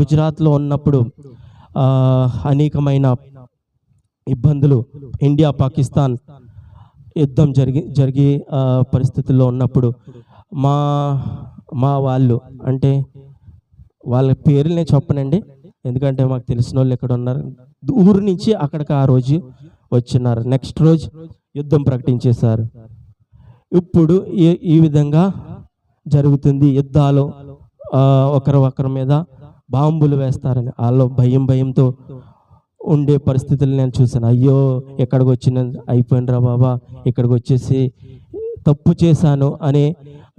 గుజరాత్లో ఉన్నప్పుడు అనేకమైన ఇబ్బందులు, ఇండియా పాకిస్తాన్ యుద్ధం జరిగే పరిస్థితుల్లో ఉన్నప్పుడు మా వాళ్ళు, అంటే వాళ్ళ పేర్లు నేను చెప్పనండి, ఎందుకంటే మాకు తెలిసిన వాళ్ళు ఎక్కడ ఉన్నారు, ఊరు నుంచి అక్కడికి ఆ రోజు వచ్చినారు. నెక్స్ట్ రోజు యుద్ధం ప్రకటించేశారు. ఇప్పుడు ఈ విధంగా జరుగుతుంది. యుద్ధాలు ఒకరి మీద బాంబులు వేస్తారని వాళ్ళు భయంతో ఉండే పరిస్థితులు నేను చూశాను. అయ్యో ఎక్కడికి వచ్చిన అయిపోయినరా బాబా, ఇక్కడికి వచ్చేసి తప్పు చేశాను అనే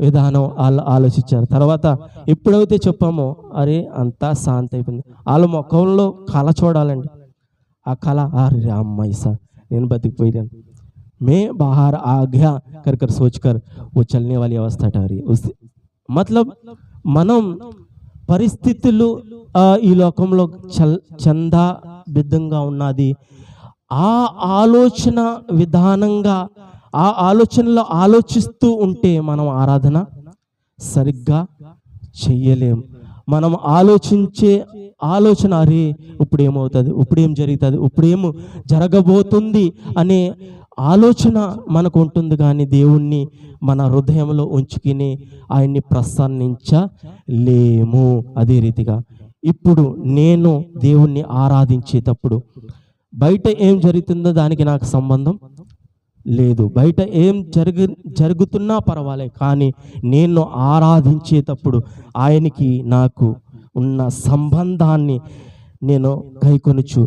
విధానం వాళ్ళు ఆలోచించారు. తర్వాత ఎప్పుడైతే చెప్పామో అరే అంతా శాంతి అయిపోయింది. వాళ్ళ ముఖంలో కళ చూడాలండి. ఆ కళ అరే అమ్మాయిసా నేను బతికిపోయాను. मैं बाहर आ गया कर सोचकर वो चलने वाली अवस्था ठहरी. मतलब మనం పరిస్థితులు ఈ లోకంలో చందా బిద్దంగా ఉన్నది. ఆ ఆలోచన విధానంగా ఆ ఆలోచనలో ఆలోచిస్తూ ఉంటే మనం ఆరాధన సరిగ్గా చెయ్యలేం. మనం ఆలోచించే ఆలోచన అరే ఇప్పుడు ఏమవుతుంది, ఇప్పుడు ఏం జరుగుతుంది, ఇప్పుడు ఏం జరగబోతుంది అనే ఆలోచన మనకు ఉంటుంది. కానీ దేవుణ్ణి మన హృదయంలో ఉంచుకుని ఆయన్ని ప్రసన్నించలేము. అదే రీతిగా ఇప్పుడు నేను దేవుణ్ణి ఆరాధించేటప్పుడు బయట ఏం జరుగుతుందో దానికి నాకు సంబంధం లేదు. బయట ఏం జరుగుతున్నా పర్వాలేదు, కానీ నేను ఆరాధించేటప్పుడు ఆయనకి నాకు ఉన్న సంబంధాన్ని నేను గైకొనుచు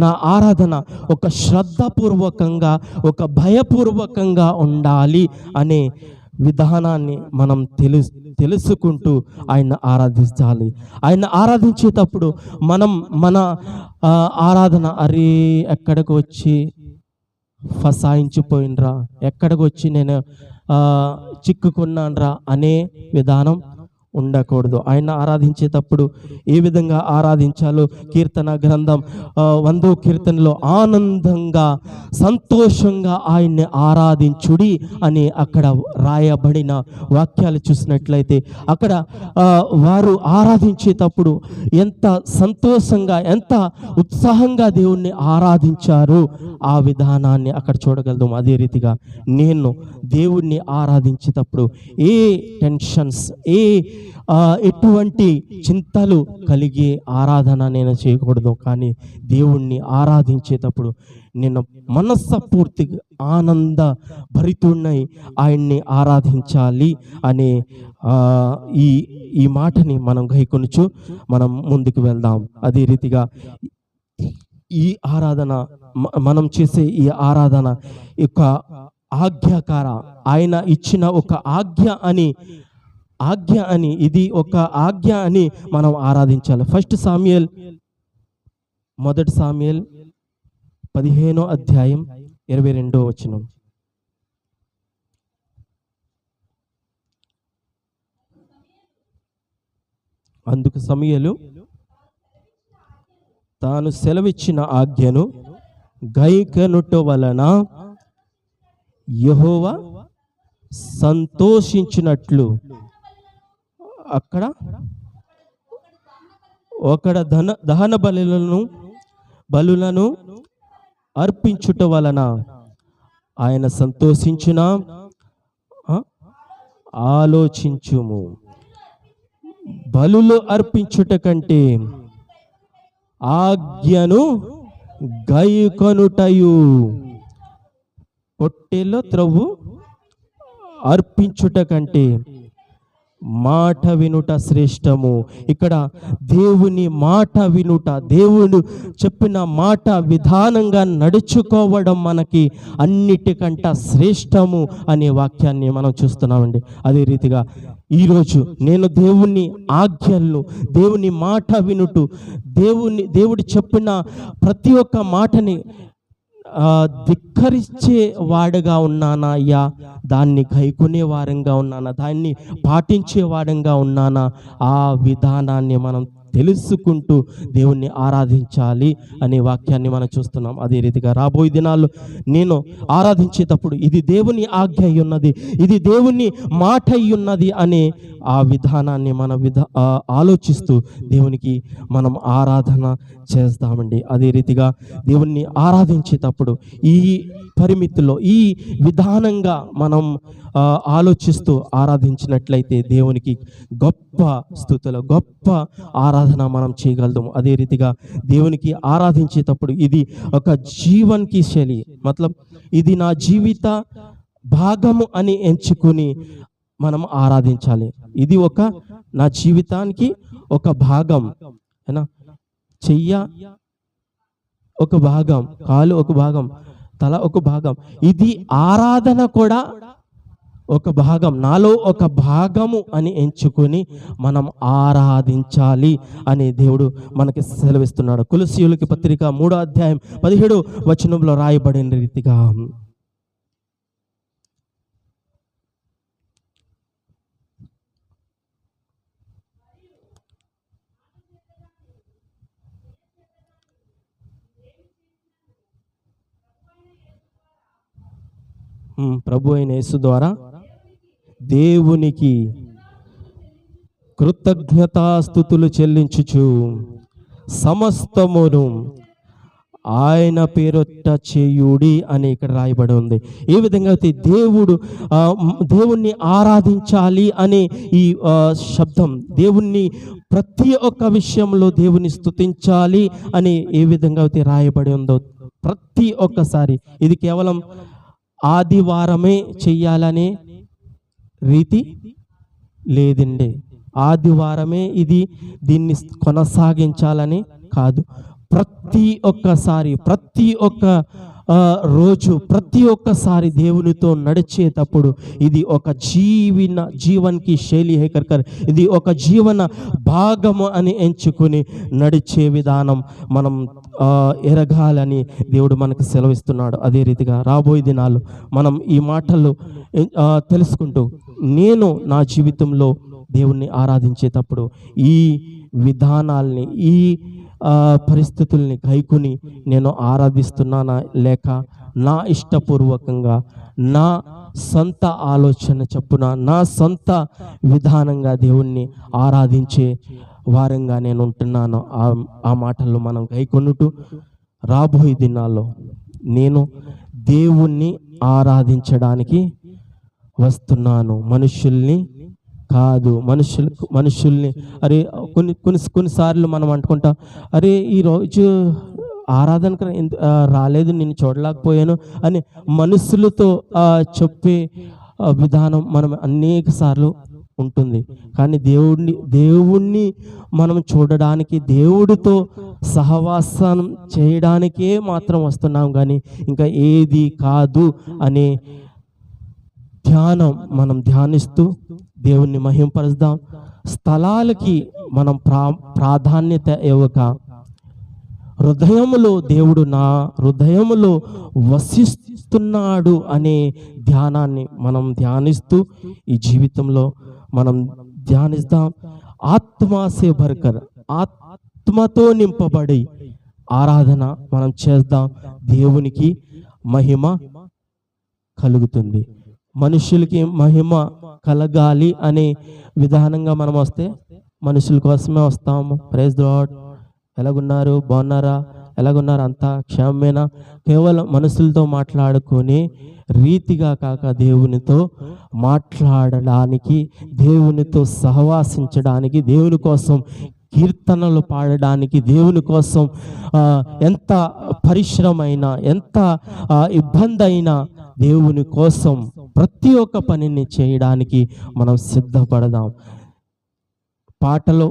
నా ఆరాధన ఒక శ్రద్ధపూర్వకంగా, ఒక భయపూర్వకంగా ఉండాలి అనే విధానాన్ని మనం తెలుసుకుంటూ ఆయన ఆరాధించాలి. ఆయన ఆరాధించేటప్పుడు మన ఆరాధన అరే ఎక్కడికి వచ్చి ఫసాయించిపోయినరా, ఎక్కడికి వచ్చి నేను చిక్కుకున్నానరా అనే విధానం ఉండకూడదు. ఆయన ఆరాధించేటప్పుడు ఏ విధంగా ఆరాధించాలో కీర్తన గ్రంథం 100వ కీర్తనలో ఆనందంగా సంతోషంగా ఆయన్ని ఆరాధించుడి అని అక్కడ రాయబడిన వాక్యాలు చూసినట్లయితే అక్కడ వారు ఆరాధించేటప్పుడు ఎంత సంతోషంగా ఎంత ఉత్సాహంగా దేవుణ్ణి ఆరాధించారు ఆ విధానాన్ని అక్కడ చూడగలుగుతాం. అదే రీతిగా నేను దేవుణ్ణి ఆరాధించేటప్పుడు ఏ టెన్షన్స్, ఎటువంటి చింతలు కలిగే ఆరాధన నేను చేయకూడదు. కానీ దేవుణ్ణి ఆరాధించేటప్పుడు నేను మనస్ఫూర్తిగా ఆనంద భరితుడినై ఆయన్ని ఆరాధించాలి అనే ఈ మాటని మనం గైకొనుచు మనం ముందుకు వెళ్దాం. అదే రీతిగా ఈ ఆరాధన మనం చేసే ఈ ఆరాధన యొక్క ఆజ్ఞాకార, ఆయన ఇచ్చిన ఒక ఆజ్ఞ అని ఇది ఒక ఆజ్ఞ అని మనం ఆరాధించాలి. మొదటి సామ్యూయేల్ 15వ అధ్యాయం 22వ వచనం. అందుకు సమూయేలు తాను సెలవిచ్చిన ఆజ్ఞను గైకొనుట వలన యెహోవా సంతోషించినట్లు అక్కడ ఒకడు దహన బలులను అర్పించుట వలన ఆయన సంతోషించున ఆలోచించుము. బలులు అర్పించుట కంటే ఆజ్ఞను గైకొనుటయు, పొట్టేల్లో త్రవ్వు అర్పించుట కంటే మాట వినుట శ్రేష్టము. ఇక్కడ దేవుని మాట వినుట, దేవుడు చెప్పిన మాట విధానంగా నడుచుకోవడం మనకి అన్నిటికంట శ్రేష్టము అనే వాక్యాన్ని మనం చూస్తున్నామండి. అదే రీతిగా ఈరోజు నేను దేవుని ఆజ్ఞలను, దేవుని మాట వినుట, దేవుడు చెప్పిన ప్రతి ఒక్క మాటని ధిక్కరించే వాడుగా ఉన్నానా అయ్యా, దాన్ని గైకొనే వారంగా ఉన్నానా, దాన్ని పాటించే వారంగా ఉన్నానా, ఆ విధానాన్ని మనం తెలుసుకుంటూ దేవుణ్ణి ఆరాధించాలి అనే వాక్యాన్ని మనం చూస్తున్నాం. అదే రీతిగా రాబోయే దినాల్లో నేను ఆరాధించేటప్పుడు ఇది దేవుని ఆజ్ఞ అయి ఉన్నది, ఇది దేవుని మాట అయి ఉన్నది అనే ఆ విధానాన్ని మన ఆలోచిస్తూ దేవునికి మనం ఆరాధన చేస్తామండి. అదే రీతిగా దేవుణ్ణి ఆరాధించేటప్పుడు ఈ పరిమితిలో, ఈ విధానంగా మనం ఆలోచిస్తూ ఆరాధించినట్లయితే దేవునికి గొప్ప స్తుతులు, గొప్ప ఆరాధన మనం చేయగలుగుతాము. అదే రీతిగా దేవునికి ఆరాధించేటప్పుడు ఇది ఒక జీవన్కి శైలి, మతలబ్ ఇది నా జీవిత భాగము అని ఎంచుకుని మనం ఆరాధించాలి. ఇది నా జీవితానికి ఒక భాగం, చెయ్య ఒక భాగం, కాలు ఒక భాగం, తల ఒక భాగం. ఇది ఆరాధన కూడా ఒక భాగం, నాలో ఒక భాగము అని ఎంచుకొని మనం ఆరాధించాలి అని దేవుడు మనకి సెలవిస్తున్నాడు. కొలస్సీయులకి పత్రిక 3వ అధ్యాయం 17వ వచనంలో రాయబడిన రీతిగా ప్రభు అయిన యేసు ద్వారా దేవునికి కృతజ్ఞతాస్తుతులు చెల్లించుచు సమస్తమును ఆయన పేరొట్ట చేయుడి అని ఇక్కడ రాయబడి ఉంది. ఏ విధంగా అయితే దేవుణ్ణి ఆరాధించాలి అనే ఈ శబ్దం, దేవుణ్ణి ప్రతి ఒక్క విషయంలో దేవుని స్తుతించాలి అని ఏ విధంగా అయితే రాయబడి ఉందో, ప్రతి ఒక్కసారి ఇది కేవలం ఆదివారమే చెయ్యాలనే రీతి లేదండి. ఆదివారమే దీన్ని కొనసాగించాలని కాదు. ప్రతి ఒక్కసారి, ప్రతి ఒక్క రోజు, ప్రతి ఒక్కసారి దేవునితో నడిచేటప్పుడు ఇది ఒక జీవన్కి శైలి హేకర్కర్, ఇది ఒక జీవన భాగము అని ఎంచుకుని నడిచే విధానం మనం ఎరగాలని దేవుడు మనకు సెలవిస్తున్నాడు. అదే రీతిగా రాబోయే దినాలు మనం ఈ మాటలు తెలుసుకుంటూ నేను నా జీవితంలో దేవుణ్ణి ఆరాధించేటప్పుడు ఈ విధానాల్ని, ఈ పరిస్థితుల్ని గైకొని నేను ఆరాధిస్తున్నానా, లేక నా ఇష్టపూర్వకంగా నా సొంత ఆలోచన చొప్పున నా సొంత విధానంగా దేవుణ్ణి ఆరాధించే వారంగా నేను ఉంటున్నాను. ఆ మాటల్లో మనం గైకొనుటూ రాబోయే దినాల్లో నేను దేవుణ్ణి ఆరాధించడానికి వస్తున్నాను, మనుషుల్ని కాదు. మనుషుల్ని అరే కొన్నిసార్లు మనం అనుకుంటాం, అరే ఈరోజు ఆరాధనకు రాలేదు, నేను చూడలేకపోయాను అని మనుషులతో చెప్పే విధానం మనం అనేక సార్లు ఉంటుంది. కానీ దేవుణ్ణి మనం చూడడానికి, దేవుడితో సహవాసం చేయడానికే మాత్రం వస్తున్నాం, కానీ ఇంకా ఏది కాదు అనే ధ్యానం మనం దేవుణ్ణి మహింపరుద్దాం. స్థలాలకి మనం ప్రాధాన్యత ఇవ్వక హృదయములో దేవుడు నా హృదయములో వసిస్తున్నాడు అనే ధ్యానాన్ని మనం ధ్యానిస్తూ ఈ జీవితంలో మనం ధ్యానిస్తాం. ఆత్మసే భర్కర్, ఆత్మతో నింపబడి ఆరాధన మనం చేద్దాం. దేవునికి మహిమ కలుగుతుంది. మనుషులకి మహిమ కలగాలి అనే విధానంగా మనం వస్తే మనుషుల కోసమే వస్తాము. Praise the lord. ఎలాగున్నారు, బాగున్నారా, ఎలాగున్నారు, అంతా క్షేమమేనా? కేవలం మనుషులతో మాట్లాడుకునే రీతిగా కాక దేవునితో మాట్లాడడానికి, దేవునితో సహవాసించడానికి, దేవుని కోసం కీర్తనలు పాడడానికి, దేవుని కోసం ఎంత పరిశ్రమైనా, ఎంత ఇబ్బంది అయినా దేవుని కోసం ప్రతి ఒక్క పనిని చేయడానికి మనం సిద్ధపడదాం. పాటలు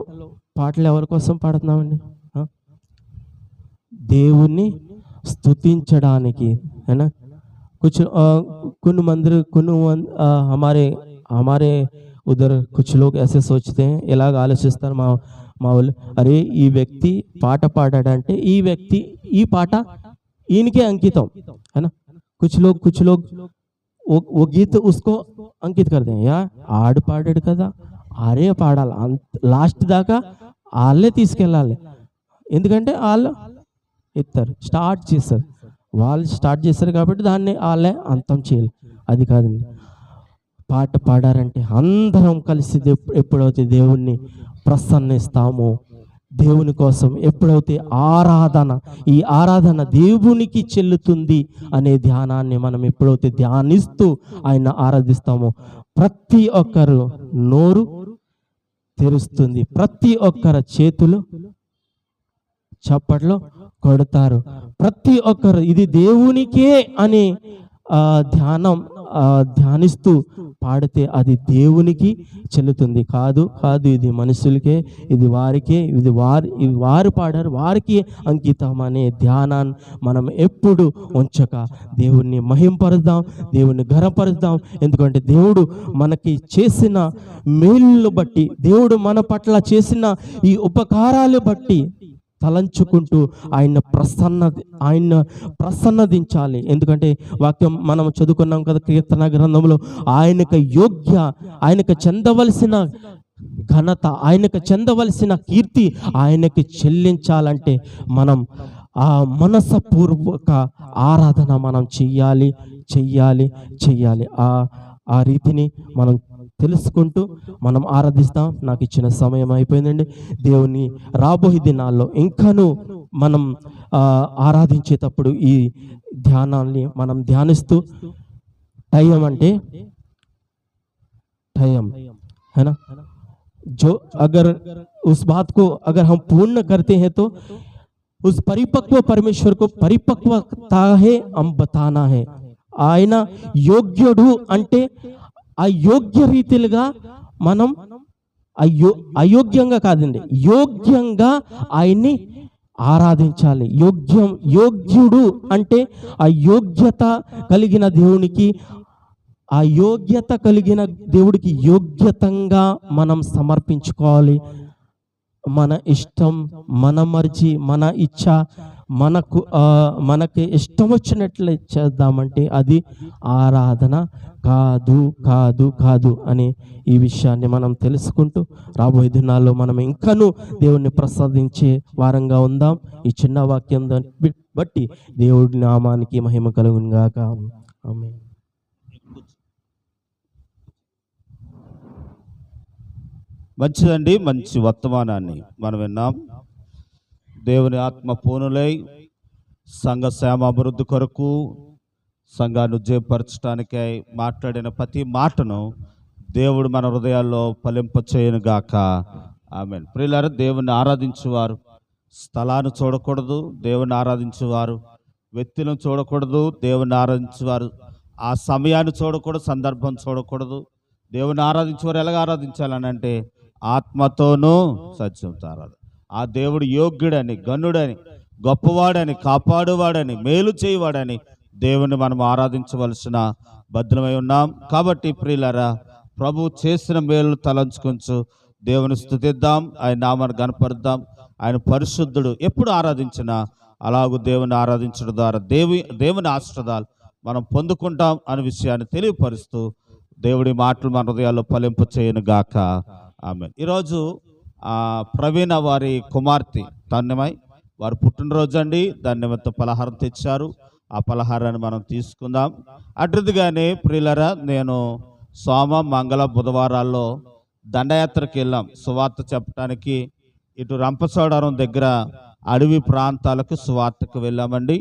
ఎవరి కోసం పాడుతున్నామండి? దేవుణ్ణి స్తుతించడానికి. है ना? कुछ हमारे उधर कुछ लोग ऐसे सोचते हैं, ఇలాగ ఆలోచిస్తారు మా వాళ్ళు, అరే ఈ వ్యక్తి పాట పాడాడంటే ఈ పాట ఈయనకే అంకితం. है ना? कुछ लोग वो गीत उसको अंकित कर दें, యా ఆడు పాడాడు కదా, ఆరే పాడాలి, లాస్ట్ దాకా వాళ్ళే తీసుకెళ్ళాలి. ఎందుకంటే వాళ్ళు స్టార్ట్ చేస్తారు కాబట్టి దాన్ని వాళ్ళే అంతం చేయాలి. అది కాదండి. పాట పాడారంటే అందరం కలిసి ఎప్పుడైతే దేవుణ్ణి ప్రసన్నిస్తామో, దేవుని కోసం ఎప్పుడైతే ఈ ఆరాధన దేవునికి చెల్లుతుంది అనే ధ్యానాన్ని మనం ఎప్పుడైతే ధ్యానిస్తూ ఆయన ఆరాధిస్తామో, ప్రతి ఒక్కరు నోరు తెరుస్తుంది, ప్రతి ఒక్కరు చేతులు చప్పట్లు కొడతారు, ప్రతి ఒక్కరు ఇది దేవునికే అని ధ్యానిస్తూ పాడితే అది దేవునికి చెల్లుతుంది. కాదు ఇది మనుషులకే, ఇది వారికే, ఇది వారు పాడారు వారికి అంకితం అనే ధ్యానాన్ని మనం ఎప్పుడు ఉంచక దేవుణ్ణి మహింపరుద్దాం, దేవుణ్ణి ఘనపరుద్దాం. ఎందుకంటే దేవుడు మనకి చేసిన మేలును బట్టి, దేవుడు మన పట్ల చేసిన ఈ ఉపకారాలు బట్టి తలంచుకుంటూ ఆయన ప్రసన్నదించాలి. ఎందుకంటే వాక్యం మనం చదువుకున్నాం కదా కీర్తన గ్రంథంలో, ఆయనకు చెందవలసిన ఘనత, ఆయనకు చెందవలసిన కీర్తి ఆయనకి చెల్లించాలంటే మనం ఆ మనసపూర్వక ఆరాధన మనం చెయ్యాలి. ఆ రీతిని మనం తెలుసుకుంటూ మనం ఆరాధిస్తాం. నాకు ఇచ్చిన సమయం అయిపోయిందండి. దేవుని రాబోయే దినాల్లో ఇంకాను మనం ఆరాధించేటప్పుడు ఈ ధ్యానాన్ని మనం ధ్యానిస్తూ టైం है ना, जो अगर उस बात को अगर हम पूर्ण करते हैं तो उस परिपक्व परमेश्वर को परिपक्वता है हम बताना है. ఆయన యోగ్యుడు అంటే అయోగ్య రీతిలుగా మనం అయోగ్యంగా కాదండి, యోగ్యంగా ఆయన్ని ఆరాధించాలి. యోగ్యుడు అంటే ఆ యోగ్యత కలిగిన దేవుడికి యోగ్యతంగా మనం సమర్పించుకోవాలి. మన ఇష్టం, మన మర్జీ, మన ఇచ్చ, మనకి ఇష్టం వచ్చినట్లు చేద్దామంటే అది ఆరాధన కాదు అని ఈ విషయాన్ని మనం తెలుసుకుంటూ రాబోయే దినాల్లో మనం ఇంకాను దేవుణ్ణి ప్రసాదించే వారంగా ఉందాం. ఈ చిన్న వాక్యం బట్టి దేవుడి నామానికి మహిమ కలుగును గాక. ఆమేన్. మంచిదండి, మంచి వర్తమానాన్ని మనం విన్నాం. దేవుని ఆత్మ పూనులై సంఘ సేమ అభివృద్ధి కొరకు, సంఘాన్ని ఉజ్జీవపరచడానికై మాట్లాడిన ప్రతి మాటను దేవుడు మన హృదయాల్లో ఫలింపచేయను గాక. ఆమేన్. ప్రియులారా, దేవుని ఆరాధించువారు స్థలాన్ని చూడకూడదు, దేవుని ఆరాధించువారు వ్యక్తులను చూడకూడదు, దేవుని ఆరాధించువారు ఆ సమయాన్ని చూడకూడదు, సందర్భం చూడకూడదు. దేవుని ఆరాధించేవారు ఎలాగ ఆరాధించాలని అంటే ఆత్మతోనూ సత్యంతో ఆరాధన. ఆ దేవుడు యోగ్యుడని, గనుడని, గొప్పవాడని, కాపాడువాడని, మేలు చేయవాడని దేవుని మనం ఆరాధించవలసిన భద్రమై ఉన్నాం. కాబట్టి ప్రియులారా, ప్రభు చేసిన మేలు తలంచుకొంచు దేవుని స్తుతిద్దాం, ఆయన నామాన్ని గణపరుద్దాం. ఆయన పరిశుద్ధుడు. ఎప్పుడు ఆరాధించినా అలాగూ దేవుని ఆరాధించడం ద్వారా దేవుని ఆశీర్వాదాలు మనం పొందుకుంటాం అనే విషయాన్ని తెలియపరుస్తూ దేవుడి మాటలు మన హృదయాల్లో ఫలింపు చేయను గాక. ఆమేన్. ఈరోజు ప్రవీణ వారి కుమార్తె తన్యమై వారు పుట్టినరోజు అండి. దాని నిమిత్తం పలహారం తెచ్చారు. ఆ పలహారాన్ని మనం తీసుకుందాం. అటుదిగానే ప్రియులరా, నేను సోమ మంగళ బుధవారాల్లో దండయాత్రకి వెళ్ళాం సువార్త చెప్పడానికి. ఇటు రంపచోడవరం దగ్గర అడవి ప్రాంతాలకు సువార్తకు వెళ్ళామండి.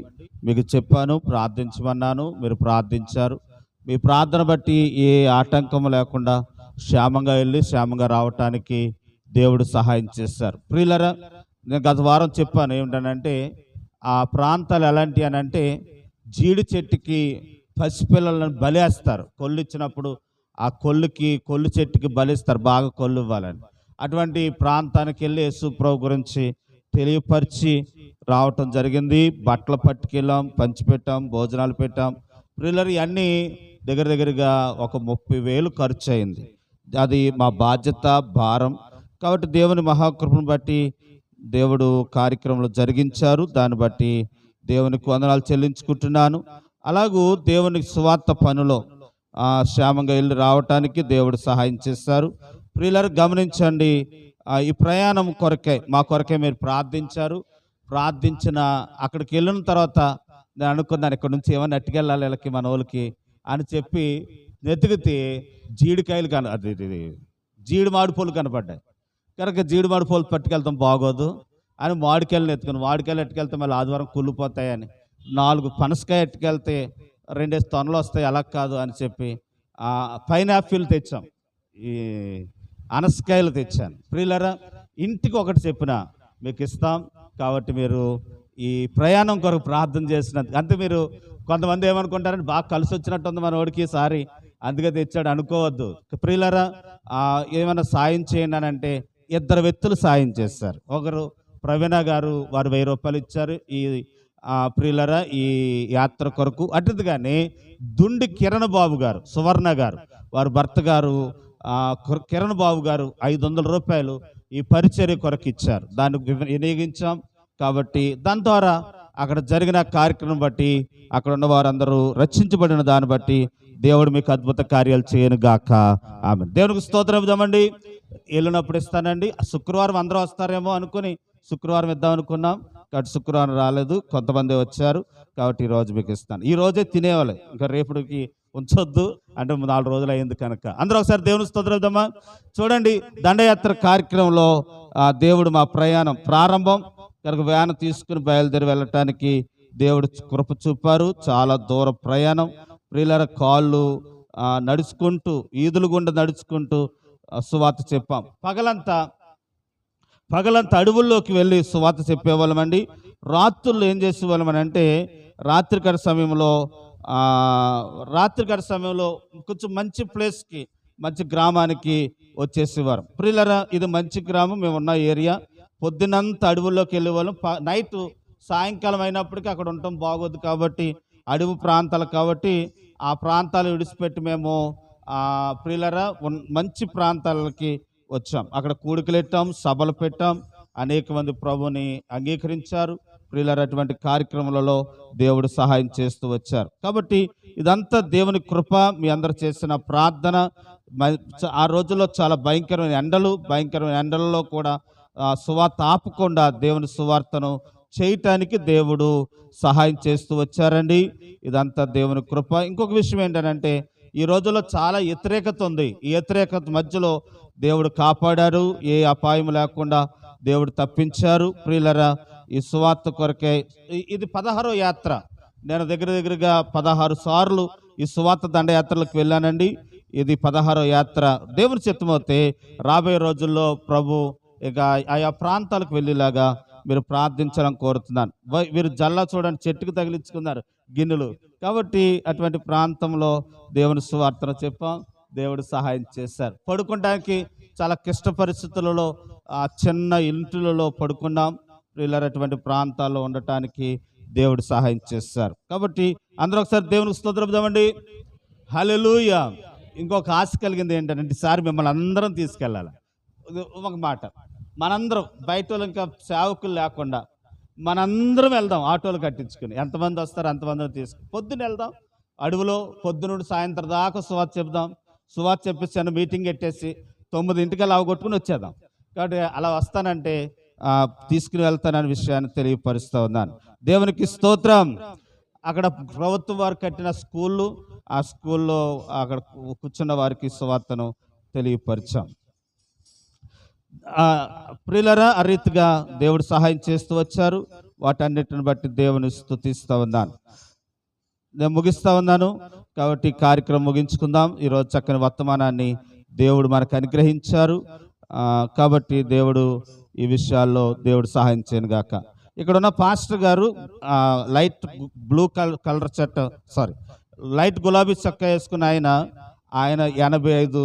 మీకు చెప్పాను, ప్రార్థించమన్నాను, మీరు ప్రార్థించారు. మీ ప్రార్థన బట్టి ఏ ఆటంకం లేకుండా క్షేమంగా వెళ్ళి క్షేమంగా రావటానికి దేవుడు సహాయం చేశారు. ప్రియులరా, నేను గత వారం చెప్పాను ఏమిటనంటే ఆ ప్రాంతాలు ఎలాంటి అని అంటే జీడి చెట్టుకి పసిపిల్లలను బలేస్తారు. కొల్లు ఇచ్చినప్పుడు ఆ కొల్లు చెట్టుకి బలిస్తారు, బాగా కొల్లు ఇవ్వాలని. అటువంటి ప్రాంతానికి వెళ్ళి యేసు ప్రభు గురించి తెలియపరిచి రావటం జరిగింది. బట్టలు పట్టుకెళ్ళాం, పంచిపెట్టాం, భోజనాలు పెట్టాం. ప్రియులర్ ఇవన్నీ దగ్గరగా ఒక 30,000 ఖర్చు అయింది. అది మా బాధ్యత, భారం. కాబట్టి దేవుని మహాకృపను బట్టి దేవుడు కార్యక్రమాలు జరిగించారు. దాన్ని బట్టి దేవునికి వందనాలు చెల్లించుకుంటున్నాను. అలాగూ దేవుని సువార్త పనిలో క్షేమంగా వెళ్ళి రావటానికి దేవుడు సహాయం చేశారు. ప్రియులారు గమనించండి, ఈ ప్రయాణం కొరకే మా కొరకే మీరు ప్రార్థించారు. ప్రార్థించిన అక్కడికి వెళ్ళిన తర్వాత నేను అనుకున్నాను ఇక్కడ నుంచి ఏమైనా అట్టుకెళ్ళాలి వీళ్ళకి మన వాళ్ళకి అని చెప్పి వెతికితే జీడికాయలు జీడి మామిడిపూలు కనపడ్డాయి. కనుక జీడి మామిడిపూలు పట్టుకెళ్తాం బాగోదు అని మామిడికాయలను ఎత్తుకుని మామిడికాయలు ఎట్టుకెళ్తే మళ్ళీ ఆదివారం కుళ్ళిపోతాయని 4 పనసకాయ ఎట్టుకెళ్తే 2 తొనలు వస్తాయి, అలా కాదు అని చెప్పి పైనాపిల్ తెచ్చాం, ఈ అనసకాయలు తెచ్చాను. ప్రియులరా, ఇంటికి ఒకటి చెప్పిన మీకు ఇస్తాం. కాబట్టి మీరు ఈ ప్రయాణం కొరకు ప్రార్థన చేసినందుకు అంటే మీరు కొంతమంది ఏమనుకుంటారని బాగా కలిసి వచ్చినట్టుంది మన వాడికి సారి అందుకే తెచ్చాడు అనుకోవద్దు. ప్రియులరా, ఏమైనా సాయం చేయండి అని అంటే 2 వ్యక్తులు సాయం చేస్తారు. ఒకరు ప్రవీణ గారు, వారు 1000 రూపాయలు ఇచ్చారు ఈ ప్రియులరా ఈ యాత్ర కొరకు. అటుగానే దుండి కిరణ్ బాబు గారు, సువర్ణ గారు, వారి భర్త గారు కిరణ్ బాబు గారు 500 రూపాయలు ఈ పరిచర్య కొరకు ఇచ్చారు. దాన్ని వినియోగించాం. కాబట్టి దాని ద్వారా అక్కడ జరిగిన కార్యక్రమం బట్టి అక్కడ ఉన్న వారందరూ రక్షించబడిన దాన్ని బట్టి దేవుడు మీకు అద్భుత కార్యాలు చేయను గాక. ఆమేన్. దేవునికి స్తోత్రం ఇద్దామండి. వెళ్ళినప్పుడు ఇస్తానండి. శుక్రవారం అందరూ వస్తారేమో అనుకుని శుక్రవారం ఇద్దాం అనుకున్నాం. కాబట్టి శుక్రవారం రాలేదు, కొంతమంది వచ్చారు. కాబట్టి ఈరోజు మీకు ఇస్తాను. ఈ రోజే తినేవాళ్ళు, ఇంకా రేపటికి ఉంచొద్దు అంటే 4 రోజులు అయింది కనుక. అందరూ ఒకసారి దేవుని స్తోత్రం ఇద్దామా. చూడండి, దండయాత్ర కార్యక్రమంలో దేవుడు మా ప్రయాణం ప్రారంభం కనుక వ్యాన్ తీసుకుని బయలుదేరి వెళ్ళటానికి దేవుడు కృప చూపారు. చాలా దూర ప్రయాణం. ప్రియులర కాళ్ళు నడుచుకుంటూ ఈదులు గుండా నడుచుకుంటూ సువార్త చెప్పాం. పగలంతా అడవుల్లోకి వెళ్ళి సువార్త చెప్పేవాళ్ళమండి. రాత్రుల్లో ఏం చేసేవాళ్ళమని అంటే రాత్రికాల సమయంలో కొంచెం మంచి ప్లేస్కి, మంచి గ్రామానికి వచ్చేసేవారు. ప్రియులరా, ఇది మంచి గ్రామం, మేము ఉన్న ఏరియా. పొద్దునంతా అడవుల్లోకి వెళ్ళేవాళ్ళం. నైట్ సాయంకాలం అయినప్పటికీ అక్కడ ఉండటం బాగోదు కాబట్టి అడవి ప్రాంతాలు కాబట్టి ఆ ప్రాంతాలు విడిచిపెట్టి మేము ప్రియులరా మంచి ప్రాంతాలకి వచ్చాం. అక్కడ కూడికలు పెట్టాం, సభలు పెట్టాం. అనేక మంది ప్రభుని అంగీకరించారు. ప్రియులరా, అటువంటి కార్యక్రమాలలో దేవుడు సహాయం చేస్తూ వచ్చారు. కాబట్టి ఇదంతా దేవుని కృప. మీ అందరు చేసిన ప్రార్థన. ఆ రోజుల్లో చాలా భయంకరమైన ఎండలలో కూడా సువార్త ఆపకుండా దేవుని సువార్తను చేయటానికి దేవుడు సహాయం చేస్తూ వచ్చారండి. ఇదంతా దేవుని కృప. ఇంకొక విషయం ఏంటంటే ఈ రోజుల్లో చాలా వ్యతిరేకత ఉంది. ఈ వ్యతిరేకత మధ్యలో దేవుడు కాపాడారు. ఏ అపాయం లేకుండా దేవుడు తప్పించారు. ప్రియులరా, ఈ సువార్త కొరకే ఇది 16వ యాత్ర. నేను దగ్గరగా 16 సార్లు ఈ సువార్త దండయాత్రలకు వెళ్ళానండి. ఇది 16వ యాత్ర. దేవుని చిత్తమైతే రాబోయే రోజుల్లో ప్రభు ఇక ఆయా ప్రాంతాలకు వెళ్ళేలాగా మీరు ప్రార్థించాలని కోరుతున్నాను. వీరు జల్లా చూడండి, చెట్టుకు తగిలించుకున్నారు గిన్నెలు. కాబట్టి అటువంటి ప్రాంతంలో దేవుని సువార్తను చెప్పాం. దేవుడు సహాయం చేశారు. పడుకోవడానికి చాలా క్లిష్ట పరిస్థితులలో చిన్న ఇంటిలలో పడుకున్నాం. అటువంటి ప్రాంతాల్లో ఉండటానికి దేవుడు సహాయం చేశారు. కాబట్టి అందరూ ఒకసారి దేవునికి స్తోత్రం చెప్దామండి. హల్లెలూయా. ఇంకొక ఆశ కలిగింది ఏంటంటే ఈసారి మిమ్మల్ని అందరం తీసుకెళ్ళాలి. ఒక మాట, మనందరం బయట వాళ్ళు ఇంకా సేవకులు లేకుండా మనందరం వెళ్దాం. ఆటోలు కట్టించుకుని ఎంతమంది వస్తారో అంతమందిని తీసుకుని పొద్దున్న వెళ్దాం. అడవిలో పొద్దునుండి సాయంత్రం దాకా సువార్త చెప్దాం. సువార్త చెప్పేసి మీటింగ్ పెట్టేసి 9 అవగొట్టుకుని వచ్చేద్దాం. కాబట్టి అలా వస్తానంటే తీసుకుని వెళ్తాననే విషయాన్ని తెలియపరుస్తూ ఉన్నాను. దేవునికి స్తోత్రం. అక్కడ ప్రభుత్వం వారు కట్టిన స్కూళ్ళు, ఆ స్కూల్లో అక్కడ కూర్చున్న వారికి సువార్తను తెలియపరిచాం. ప్రియులరా, ఆ రీతిగా దేవుడు సహాయం చేస్తూ వచ్చారు. వాటన్నిటిని బట్టి దేవుని స్తుతిస్తూ ఉన్నాను. నేను ముగిస్తూ ఉన్నాను కాబట్టి కార్యక్రమం ముగించుకుందాం. ఈరోజు చక్కని వర్తమానాన్ని దేవుడు మనకు అనుగ్రహించారు కాబట్టి దేవుడు ఈ విషయాల్లో దేవుడు సహాయం చేయను గాక. ఇక్కడ ఉన్న పాస్టర్ గారు లైట్ బ్లూ కలర్ లైట్ గులాబీ చొక్కా వేసుకున్న ఆయన 85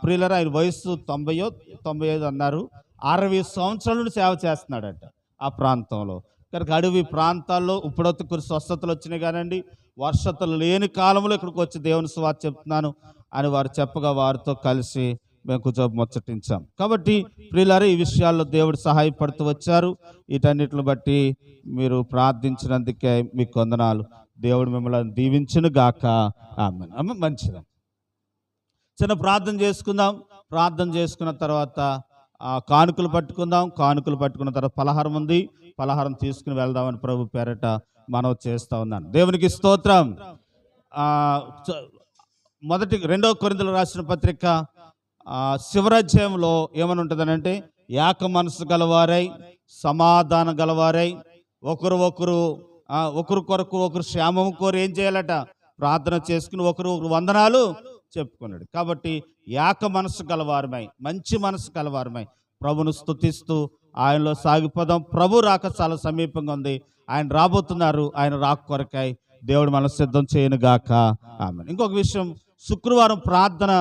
ప్రియులరా, ఆయన వయసు 95 అన్నారు. 60 సంవత్సరాల నుండి సేవ చేస్తున్నాడట ఆ ప్రాంతంలో. కనుక అడవి ప్రాంతాల్లో ఇప్పుడొత్తుకు స్వస్థతలు వచ్చినాయి కానండి, వర్షతలు లేని కాలంలో ఇక్కడికి వచ్చి దేవుని సువార్త చెప్తున్నాను అని వారు చెప్పగా వారితో కలిసి మేము కొంచెం ముచ్చటించాం. కాబట్టి ప్రియులారా, ఈ విషయాల్లో దేవుడు సహాయపడుతూ వచ్చారు. వీటన్నిటిని బట్టి మీరు ప్రార్థించినందుకే మీకు వందనాలు. దేవుడు మిమ్మల్ని దీవించును గాక. ఆమేన్. మంచిది. చిన్న ప్రార్థన చేసుకుందాం. ప్రార్థన చేసుకున్న తర్వాత కానుకలు పట్టుకుందాం. కానుకలు పట్టుకున్న తర్వాత పలహారం ఉంది, పలహారం తీసుకుని వెళ్దామని ప్రభు పేరట మనవి చేస్తా ఉన్నాను. దేవునికి స్తోత్రం. 2 కొరింథీయులకు రాసిన పత్రిక శివరాజ్యంలో ఏమని ఉంటుందనంటే, ఏక మనసు గలవారై సమాధానం గలవారై ఒకరు కొరకు ఒకరు క్షేమం కోరి ఏం చేయాలట, ప్రార్థన చేసుకుని ఒకరు వందనాలు చెప్పుకున్నాడు. కాబట్టి ఏక మనసు గలవారమై, మంచి మనసు గలవారమై ప్రభును స్తుతిస్తూ ఆయనలో సాగిపోదాం. ప్రభు రాక చాలా సమీపంగా ఉంది. ఆయన రాబోతున్నారు. ఆయన రాక కొరకై దేవుడు మనం సిద్ధం చేయను గాక. ఆమేన్. ఇంకొక విషయం, శుక్రవారం ప్రార్థన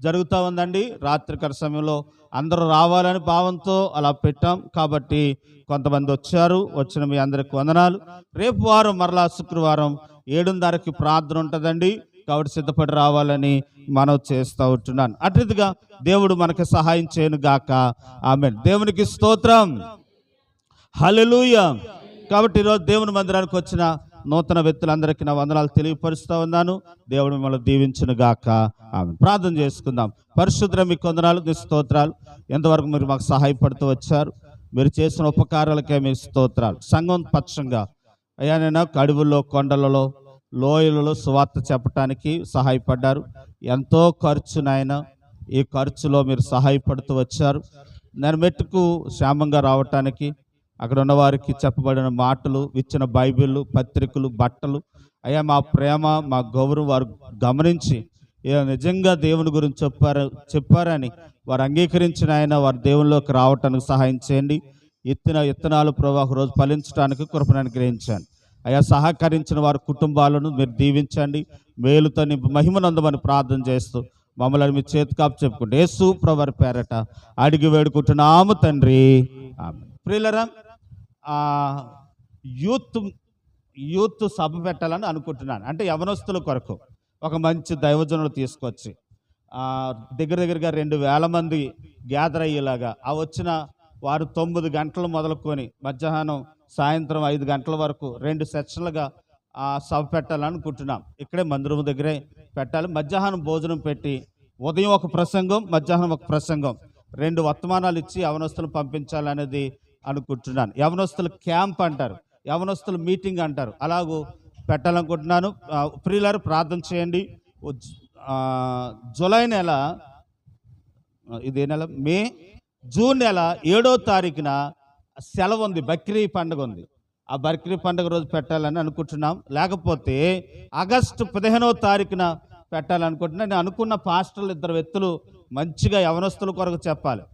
జరుగుతూ ఉందండి. రాత్రికాల సమయంలో అందరూ రావాలని భావంతో అలా పెట్టాం. కాబట్టి కొంతమంది వచ్చారు. వచ్చిన మీ అందరికి వందనాలు. రేపు వారం మరలా శుక్రవారం 7:30కి ప్రార్థన ఉంటుందండి. కాబట్టి సిద్ధపడి రావాలని మనం చేస్తూ ఉంటున్నాను. అట్టిదిగా దేవుడు మనకు సహాయం చేయను గాక. ఆమేన్. దేవునికి స్తోత్రం. హల్లెలూయా. కాబట్టి ఈరోజు దేవుని మందిరానికి వచ్చిన నూతన వ్యక్తులందరికీ నా వందనాలు తెలియపరుస్తూ ఉన్నాను. దేవుడు మిమ్మల్ని దీవించును గాక. ఆమేన్. ప్రార్థన చేసుకుందాం. పరిశుద్ధుడా, మీకు వందనాలు, మీ స్తోత్రాలు. ఎంతవరకు మీరు మాకు సహాయపడుతూ వచ్చారు. మీరు చేసిన ఉపకారాలకే మీ స్తోత్రాలు. సంఘం పక్షంగా అయ్యా, నేను అడవుల్లో, కొండలలో, లోయలలో సువార్త చెప్పడానికి సహాయపడ్డారు. ఎంతో ఖర్చు నాయన, ఈ ఖర్చులో మీరు సహాయపడుతూ వచ్చారు. నేను మెట్టుకు క్షేమంగా రావటానికి అక్కడ ఉన్న వారికి చెప్పబడిన మాటలు, ఇచ్చిన బైబిళ్ళు, పత్రికలు, బట్టలు, అయ్యా మా ప్రేమ, మా గౌరవం వారు గమనించి నిజంగా దేవుని గురించి చెప్పారని వారు అంగీకరించిన ఆయన వారు దేవునిలోకి రావటానికి సహాయం చేయండి. ఇత్తనాలు ప్రభు రోజు ఫలించడానికి కృపను అనుగ్రహించండి. అయ్యా, సహకరించిన వారి కుటుంబాలను మీరు దీవించండి. మేలుతో మహిమనందమని ప్రార్థన చేస్తూ మమ్మల్ని మీ చేతికాపు చెప్పుకుంటే యేసు ప్రభువారి పేరట అడిగి వేడుకుంటున్నాము తండ్రి. ఆమేన్. ప్రియులరా, యూత్ సభ పెట్టాలని అనుకుంటున్నాను. అంటే యవనస్తుల కొరకు ఒక మంచి దైవజనులు తీసుకొచ్చి దగ్గరగా 2000 మంది గ్యాదర్ అయ్యేలాగా వచ్చిన వారు 9 గంటలు మొదలుకొని మధ్యాహ్నం సాయంత్రం 5 గంటల వరకు 2 సెక్షన్లుగా సభ పెట్టాలని అనుకుంటున్నాం. ఇక్కడే మందిరం దగ్గరే పెట్టాలి. మధ్యాహ్నం భోజనం పెట్టి ఉదయం ఒక ప్రసంగం, మధ్యాహ్నం ఒక ప్రసంగం, 2 వర్తమానాలు ఇచ్చి యవనస్తులు పంపించాలనేది అనుకుంటున్నాను. యవనస్తుల క్యాంప్ అంటారు, యవనస్తుల మీటింగ్ అంటారు, అలాగూ పెట్టాలనుకుంటున్నాను. ప్రియులారు ప్రార్థన చేయండి. జూలై నెల, ఇదే నెల జూన్ నెల 7వ తారీఖున సెలవు ఉంది, బక్రీ పండుగ ఉంది. ఆ బక్రీ పండుగ రోజు పెట్టాలని అనుకుంటున్నాం. లేకపోతే ఆగస్టు 15వ తారీఖున పెట్టాలనుకుంటున్నాను. నేను అనుకున్న పాస్టర్లు 2 వ్యక్తులు మంచిగా యవనస్తుల కొరకు చెప్పాలి.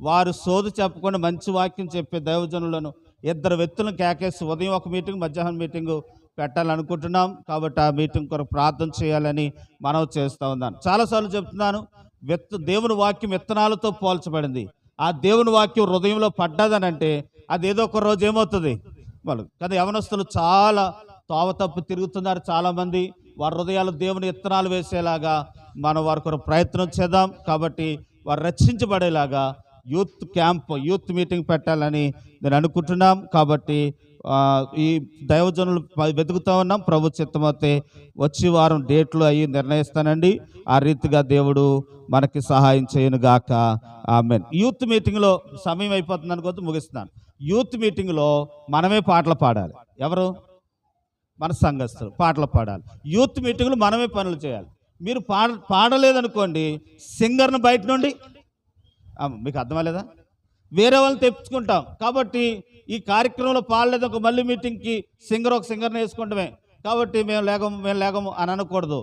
వారు సోదు చెప్పకుండా మంచి వాక్యం చెప్పే దైవజనులను 2 వ్యక్తులను కేకేసి ఉదయం ఒక మీటింగ్, మధ్యాహ్నం మీటింగు పెట్టాలనుకుంటున్నాం. కాబట్టి ఆ మీటింగ్ కొరకు ప్రార్థన చేయాలని మనం చేస్తూ ఉన్నాను. చాలాసార్లు చెప్తున్నాను, దేవుని వాక్యం విత్తనాలతో పోల్చబడింది. ఆ దేవుని వాక్యం హృదయంలో పడ్డదనంటే అది ఏదో ఒక రోజు ఏమవుతుంది వాళ్ళు కదా. యవనస్తులు చాలా తోవ తప్పు తిరుగుతున్నారు. చాలామంది వారి హృదయాలు దేవుని విత్తనాలు వేసేలాగా మనం వారి కొరకు ప్రయత్నం చేద్దాం. కాబట్టి వారు రక్షించబడేలాగా యూత్ క్యాంప్, యూత్ మీటింగ్ పెట్టాలని నేను అనుకుంటున్నాం. కాబట్టి ఈ దైవజనులు వెతుకుతూ ఉన్నాం. ప్రభు చిత్తమైతే వచ్చే వారం డేట్లు అయ్యి నిర్ణయిస్తానండి. ఆ రీతిగా దేవుడు మనకి సహాయం చేయను గాక. ఆమేన్. యూత్ మీటింగ్లో సమయం అయిపోతుంది అనుకోవద్దు, ముగిస్తున్నాను. యూత్ మీటింగ్లో మనమే పాటలు పాడాలి. ఎవరు? మన సంఘస్థులు పాటలు పాడాలి. యూత్ మీటింగ్లు మనమే పనులు చేయాలి. మీరు పాడలేదనుకోండి, సింగర్ను బయట నుండి మీకు అర్థమలేదా, వేరే వాళ్ళని తెప్పించుకుంటాం. కాబట్టి ఈ కార్యక్రమంలో పాడలేదు ఒక మళ్ళీ మీటింగ్కి ఒక సింగర్ని వేసుకుంటామే. కాబట్టి మేము లేగము అని అనకూడదు.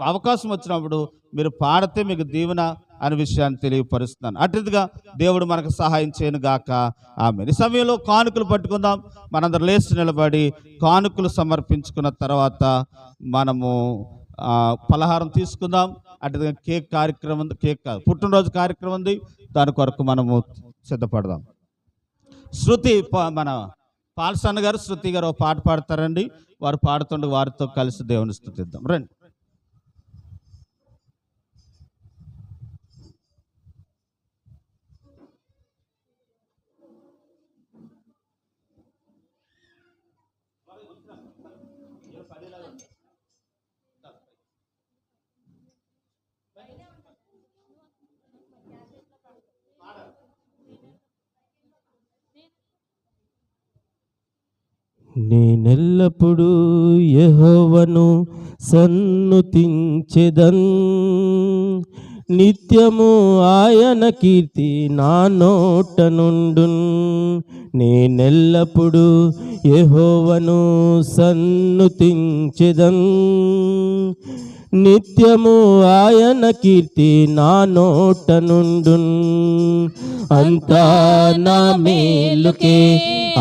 అవకాశం వచ్చినప్పుడు మీరు పాడితే మీకు దీవెన అనే విషయాన్ని తెలియపరుస్తున్నాను. అటుగా దేవుడు మనకు సహాయం చేయను గాక. ఆమేన్. ఈ సమయంలో కానుకలు పట్టుకుందాం. మనందరూ లేచి నిలబడి కానుకలు సమర్పించుకున్న తర్వాత మనము పలహారం తీసుకుందాం. అటుగా కేక్ కార్యక్రమం ఉంది, పుట్టినరోజు కార్యక్రమం ఉంది, దాని కొరకు మనము సిద్ధపడదాం. శృతి మన పాల్సన్న గారు, శృతి గారు పాట పాడతారండి. వారు పాడుతుండే వారితో కలిసి దేవుని స్తుతిద్దాం. రండి. నేనెల్లప్పుడూ యెహోవాను సన్నుతించెదన్, నిత్యము ఆయన కీర్తి నా నోట నుండున్. నేనెల్లప్పుడూ యెహోవాను సన్నుతించెదన్, నిత్యము ఆయన కీర్తి నా నోట నుండున్. అంతా నా మేలుకే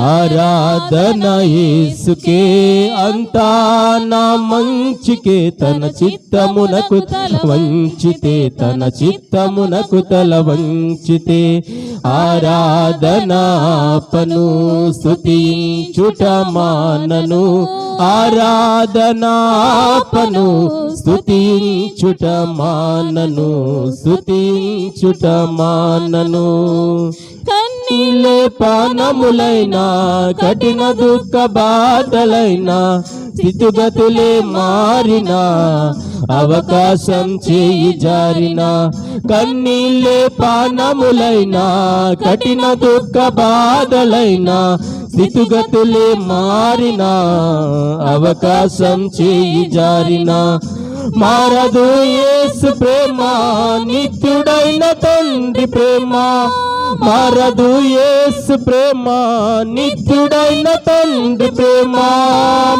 ఆరాధన యేసుకే, అంతా నా మంచికే తన చిత్తమునకు వంచితే, తన చిత్తమునకు తల వంచితే. ఆరాధనాపను స్తుతించుట మానను, ఆరాధనాపను స్తుతించుట మానను, స్తుతించుట మానను. కన్నీళ్ళే పానములైనా, కఠిన దుఃఖ బాధలైనా, స్థితిగతులే మారినా, అవకాశం చేయి జారినా. కన్నీళ్ళే పానములైనా, కఠిన దుఃఖ బాధలైనా, స్థితిగతులే మారినా, అవకాశం చేయి జారినా. మారదు యేసు ప్రేమ, నిత్యుడైన తండ్రి ప్రేమ. మారదు యేసు ప్రేమ, నిత్యుడైన తండ్రి ప్రేమ.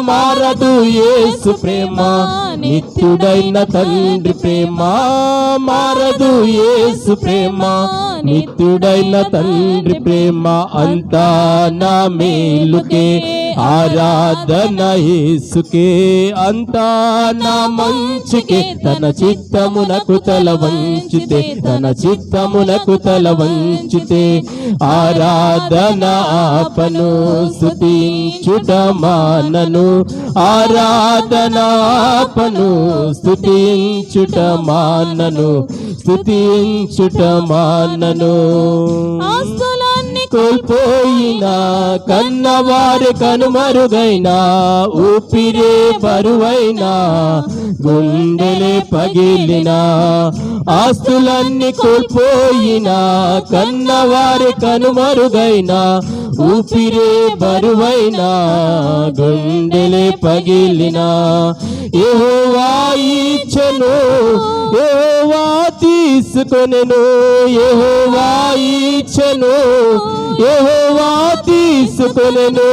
మారదు యేసు ప్రేమ, నిత్యుడైన తండ్రి ప్రేమ. మారదు యేసు ప్రేమ, నిత్యుడైన తండ్రి ప్రేమ. అంతా నా మేలుకే ఆరాధన యేసుకే, అంతా నా మంచికే తన చిత్తమునకు తల వంచితే, తన చిత్తమునకు తల వంచితే. ఆరాధన ఆపను స్తుతించుట మానను, ఆరాధన ఆపను స్తుతించుట మానను, స్తుతించుట మానను. కోల్పోయినా, కన్నవారి కనుమరుగైనా, ఊపిరే బరువైనా, గుండెలే పగిలినా. ఆస్తులన్నీ కోల్పోయినా, కన్నవారి కనుమరుగైనా, ఊపిరే బరువైనా, గుండెలే పగిలినా. యెహోవా ఇచ్చెను, యెహోవా తీసుకొనెను, యెహోవా ఇచ్చెను, యెహోవా తీసుకొనెను.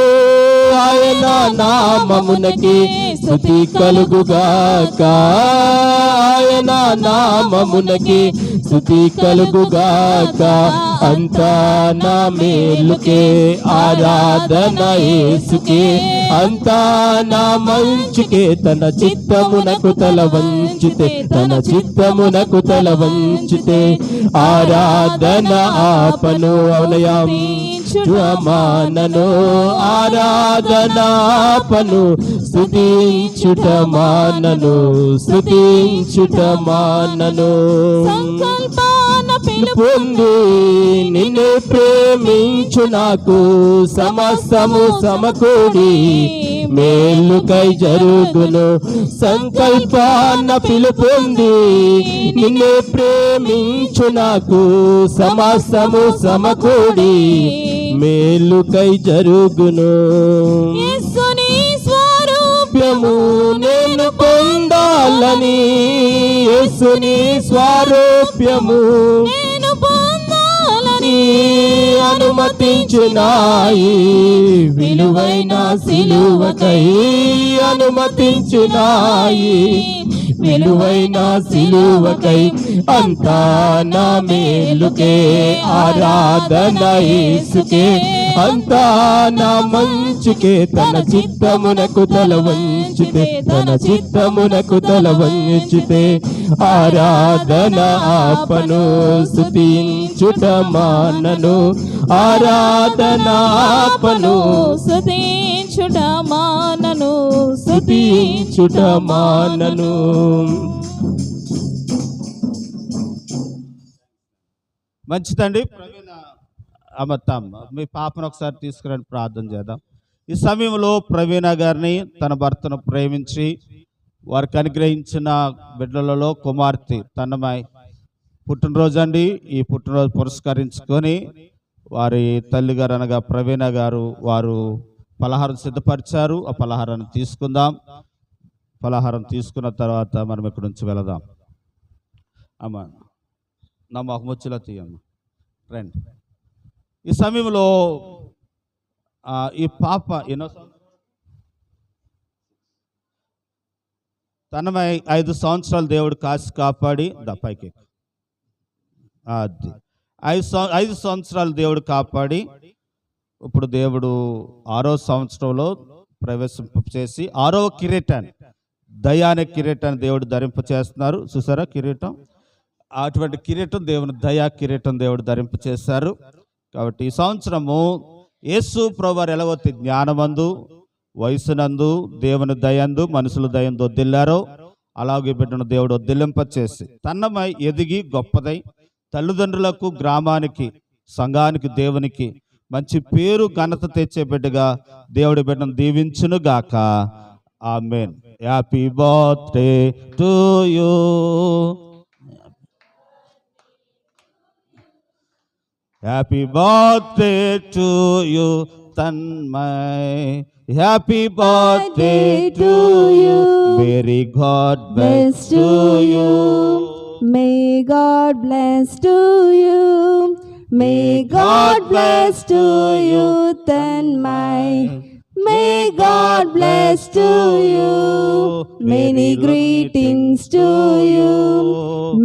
ఆయన నామమునకి స్తుతి కలుగుగాక, ఆయన నామమునకి స్తుతి కలుగుగాక. అంతా నా మేలుకే ఆరాధన యేసుకే, అంతా నా మంచికే తన చిత్తమునకు తల వంచితే, తన చిత్తమునకు తల వంచితే. ఆరాధన ఆపను అవనయామానను, ఆరాధన ఆపను స్తుతించుట మానను, స్తుతించుట మానను. పొంది నిన్ను ప్రేమించు నాకు సమస్తము సమకూడి మేలుకై జరుగును. సంకల్పాన పిలుపొంది నిన్ను ప్రేమించు నాకు సమస్తము సమకూడి మేలుకై జరుగును. యేసుని స్వరూప స్వారూప్యము నేను పొందాలని, యేసుని స్వారూప్యము నేను పొందాలని అనుమతించినాయి, విలువైన సిలువకై అనుమతించినాయి, విలువైన సిలువకై. అంతా నా మేలుకే, ఆరాధన యేసుకే, అంతా నా మంచుకే. తన చిత్తమునకు తల వంచితే, తన చిత్తమునకు తల వంచితే, ఆరాధన ఆపను, స్తుతించుట మానను, ఆరాధన ఆపను, స్తుతించుట మానను, స్తుతించుట మానను. మంచిదండి. ప్రవీణ అమర్తమ్మ, మీ పాపను ఒకసారి తీసుకురండి, ప్రార్థన చేద్దాం. ఈ సమయంలో ప్రవీణ గారిని తన భర్తను ప్రేమించి వారికి అనుగ్రహించిన బిడ్డలలో కుమార్తె తన్నమై పుట్టినరోజు అండి. ఈ పుట్టినరోజు పురస్కరించుకొని వారి తల్లిగారు అనగా ప్రవీణ గారు వారు పలహారం సిద్ధపరిచారు. ఆ పలహారాన్ని తీసుకుందాం. పలహారం తీసుకున్న తర్వాత మనం ఇక్కడి నుంచి వెళదాం. అమ్మ నా మొహముచ్చులా తీయమ్మ, రండి. ఈ సమయంలో ఈ పాప ఎన్నో తనమై 5 సంవత్సరాలు దేవుడు కాసి కాపాడి పైకి అది 5 సంవత్సరాలు దేవుడు కాపాడి ఇప్పుడు దేవుడు 6వ సంవత్సరంలో ప్రవేశింప చేసి 6వ కిరీటాన్ని, దయానే కిరీటాన్ని దేవుడు ధరింప చేస్తున్నారు. చూసారా కిరీటం? అటువంటి కిరీటం దేవుని దయా కిరీటం దేవుడు ధరింప చేశారు. కాబట్టి ఈ సంవత్సరము యేసు ప్రభువారు ఎలాగైతే జ్ఞానమందు, వయసునందు, దేవుని దయందు, మనుషుల దయందు వద్దిల్లారో అలాగే బిడ్డను దేవుడు వద్దిల్లింప చేసి తన్నమై ఎదిగి గొప్పదై తల్లిదండ్రులకు, గ్రామానికి, సంఘానికి, దేవునికి మంచి పేరు ఘనత తెచ్చే బిడ్డగా దేవుడి బిడ్డను దీవించును గాక. ఆమేన్. Happy birthday to you. Happy birthday to you Tanmay. Happy birthday to you. May God bless to you. May God bless to you. May God bless to you, Tanmay. May God bless to you. Many greetings to you.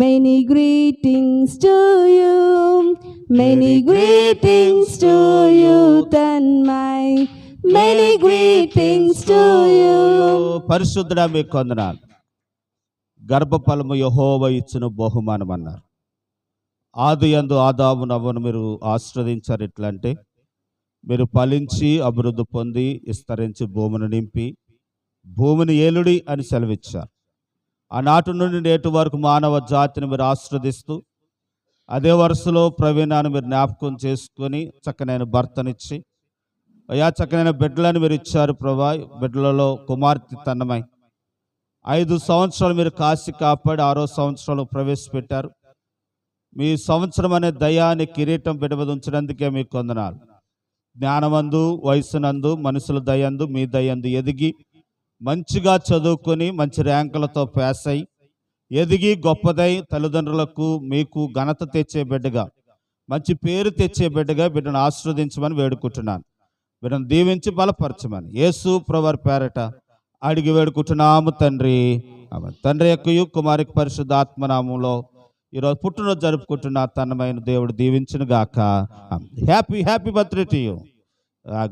Many greetings to you. Many greetings to you, Tanmay. Many greetings to you. పరిశుద్ధుడా మీకు వందనాలు. గర్భఫలము యెహోవా ఇచ్చిన బహుమానం అన్నారు. ఆదియందు ఆదాము నవ్వును మీరు ఆశీర్వదించారు. ఎట్లా అంటే మీరు ఫలించి అభివృద్ధి పొంది విస్తరించి భూమిని నింపి భూమిని ఏలుడి అని సెలవిచ్చారు. ఆనాటి నుండి నేటి వరకు మానవ జాతిని మీరు ఆశీర్వదిస్తూ అదే వరుసలో ప్రవీణాన్ని మీరు జ్ఞాపకం చేసుకొని చక్కనైన భర్తనిచ్చి అయా చక్కనైన బిడ్డలను మీరు ఇచ్చారు ప్రభా. బిడ్డలలో కుమార్తె తన్నమై 5 సంవత్సరాలు మీరు కాసి కాపాడి 6వ సంవత్సరంలో ప్రవేశపెట్టారు. మీ సంవత్సరం అనే దయాన్ని కిరీటం బిడ్డ మీద ఉంచినందుకే మీకు వందనాలు. జ్ఞానమందు, వయసునందు, మనుషుల దయందు, మీ దయందు ఎదిగి మంచిగా చదువుకొని మంచి ర్యాంకులతో పాస్ అయి ఎదిగి గొప్పదై తల్లిదండ్రులకు మీకు ఘనత తెచ్చే బిడ్డగా, మంచి పేరు తెచ్చే బిడ్డగా బిడ్డను ఆశీర్వదించమని వేడుకుంటున్నాను. బిడ్డను దీవించి బలపరచమని యేసు ప్రభువారి పేరట అడిగి వేడుకుంటున్నాము తండ్రి. తండ్రి యొక్కయు కుమారికి పరిశుద్ధాత్మ నామములో ఈరోజు పుట్టినరోజు జరుపుకుంటున్న తన్నమైన దేవుడు దీవించును గాక. Happy happy birthday to you.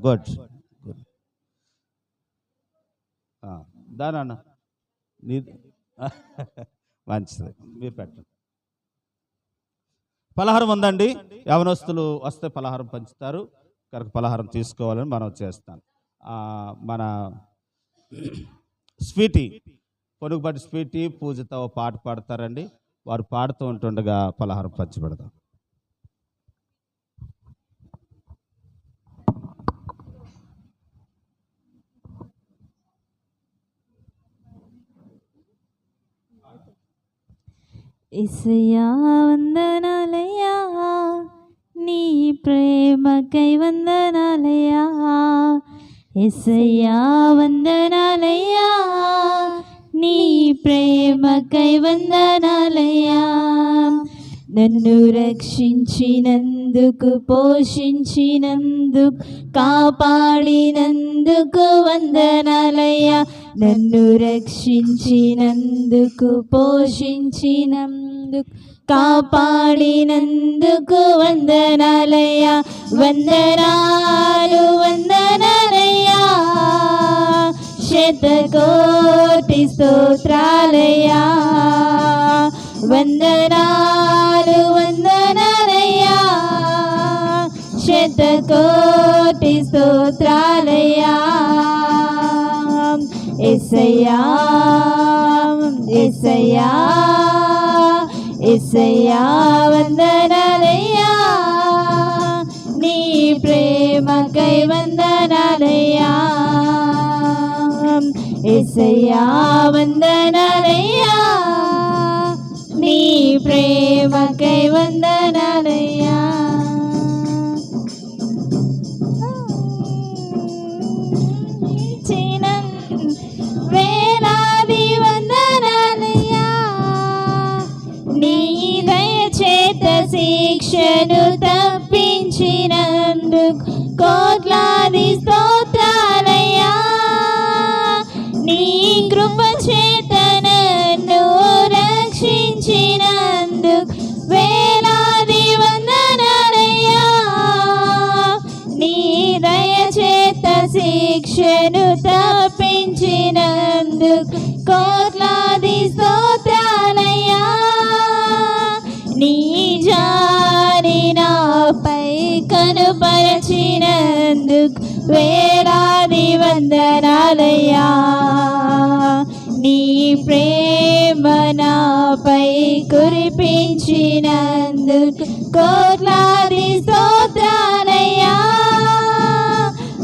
Good good. దానన్న నీ మంచిది, మీరు పెట్టండి. పలహారం ఉందండి. యవనస్తులు వస్తే పలహారం పంచుతారు కనుక పలహారం తీసుకోవాలని మనం చేస్తాం. మన స్వీటీ పొనుగుబాటి స్వీటీ పూజతో పాట పాడతారండి. వారు పాడుతూ ఉంటుండగా పలహారం పంచిపెడదాం. యేసయ్యా వందనాలయ్యా, నీ ప్రేమకై వందనాలయ్యా. యేసయ్యా వందనాలయ్యా, నీ ప్రేమకై వందనాలయ్యా. నన్ను రక్షించినందుకు, పోషించినందుకు, కాపాడినందుకు వందనాలయ్యా. నన్ను రక్షించినందుకు, పోషించినందుకు, కాపాడినందుకు వందనాలయ్యా. వందనాలు వందనాలయ్యా, శతకోటి స్తోత్రాలయ్యా. వందనాలు వందనాలయ్యా, శతకోటి స్తోత్రాలయ్యా. యేసయ్యా యేసయ్యా యేసయ్యా వందనాలయ్యా, నీ ప్రేమకై వందనాలయ్యా. యేసయ్యా వందనాలయ్యా, నీ ప్రేమకై వందనాలయ్యా. వేలాది వందనాలయ్యా, నీ దయచేత శిక్షను తప్పించినందుకు కోట్లాది స్తోత్రాలయ్యా. నీ కృప చేత నన్ను రక్షించినందుకు వేలాది వందనాలయ్యా. నీ దయచేత శిక్షను తప్పించినందుకు కోట్లాది స్తోత్రాలయ్యా. నీ జాని నాపై కనుపరచినందుకు వేలాది వందనాలయ్యా. నీ ప్రేమ నాపై కురిపించినందుకు కోట్లాది స్తోత్రాలయ్యా.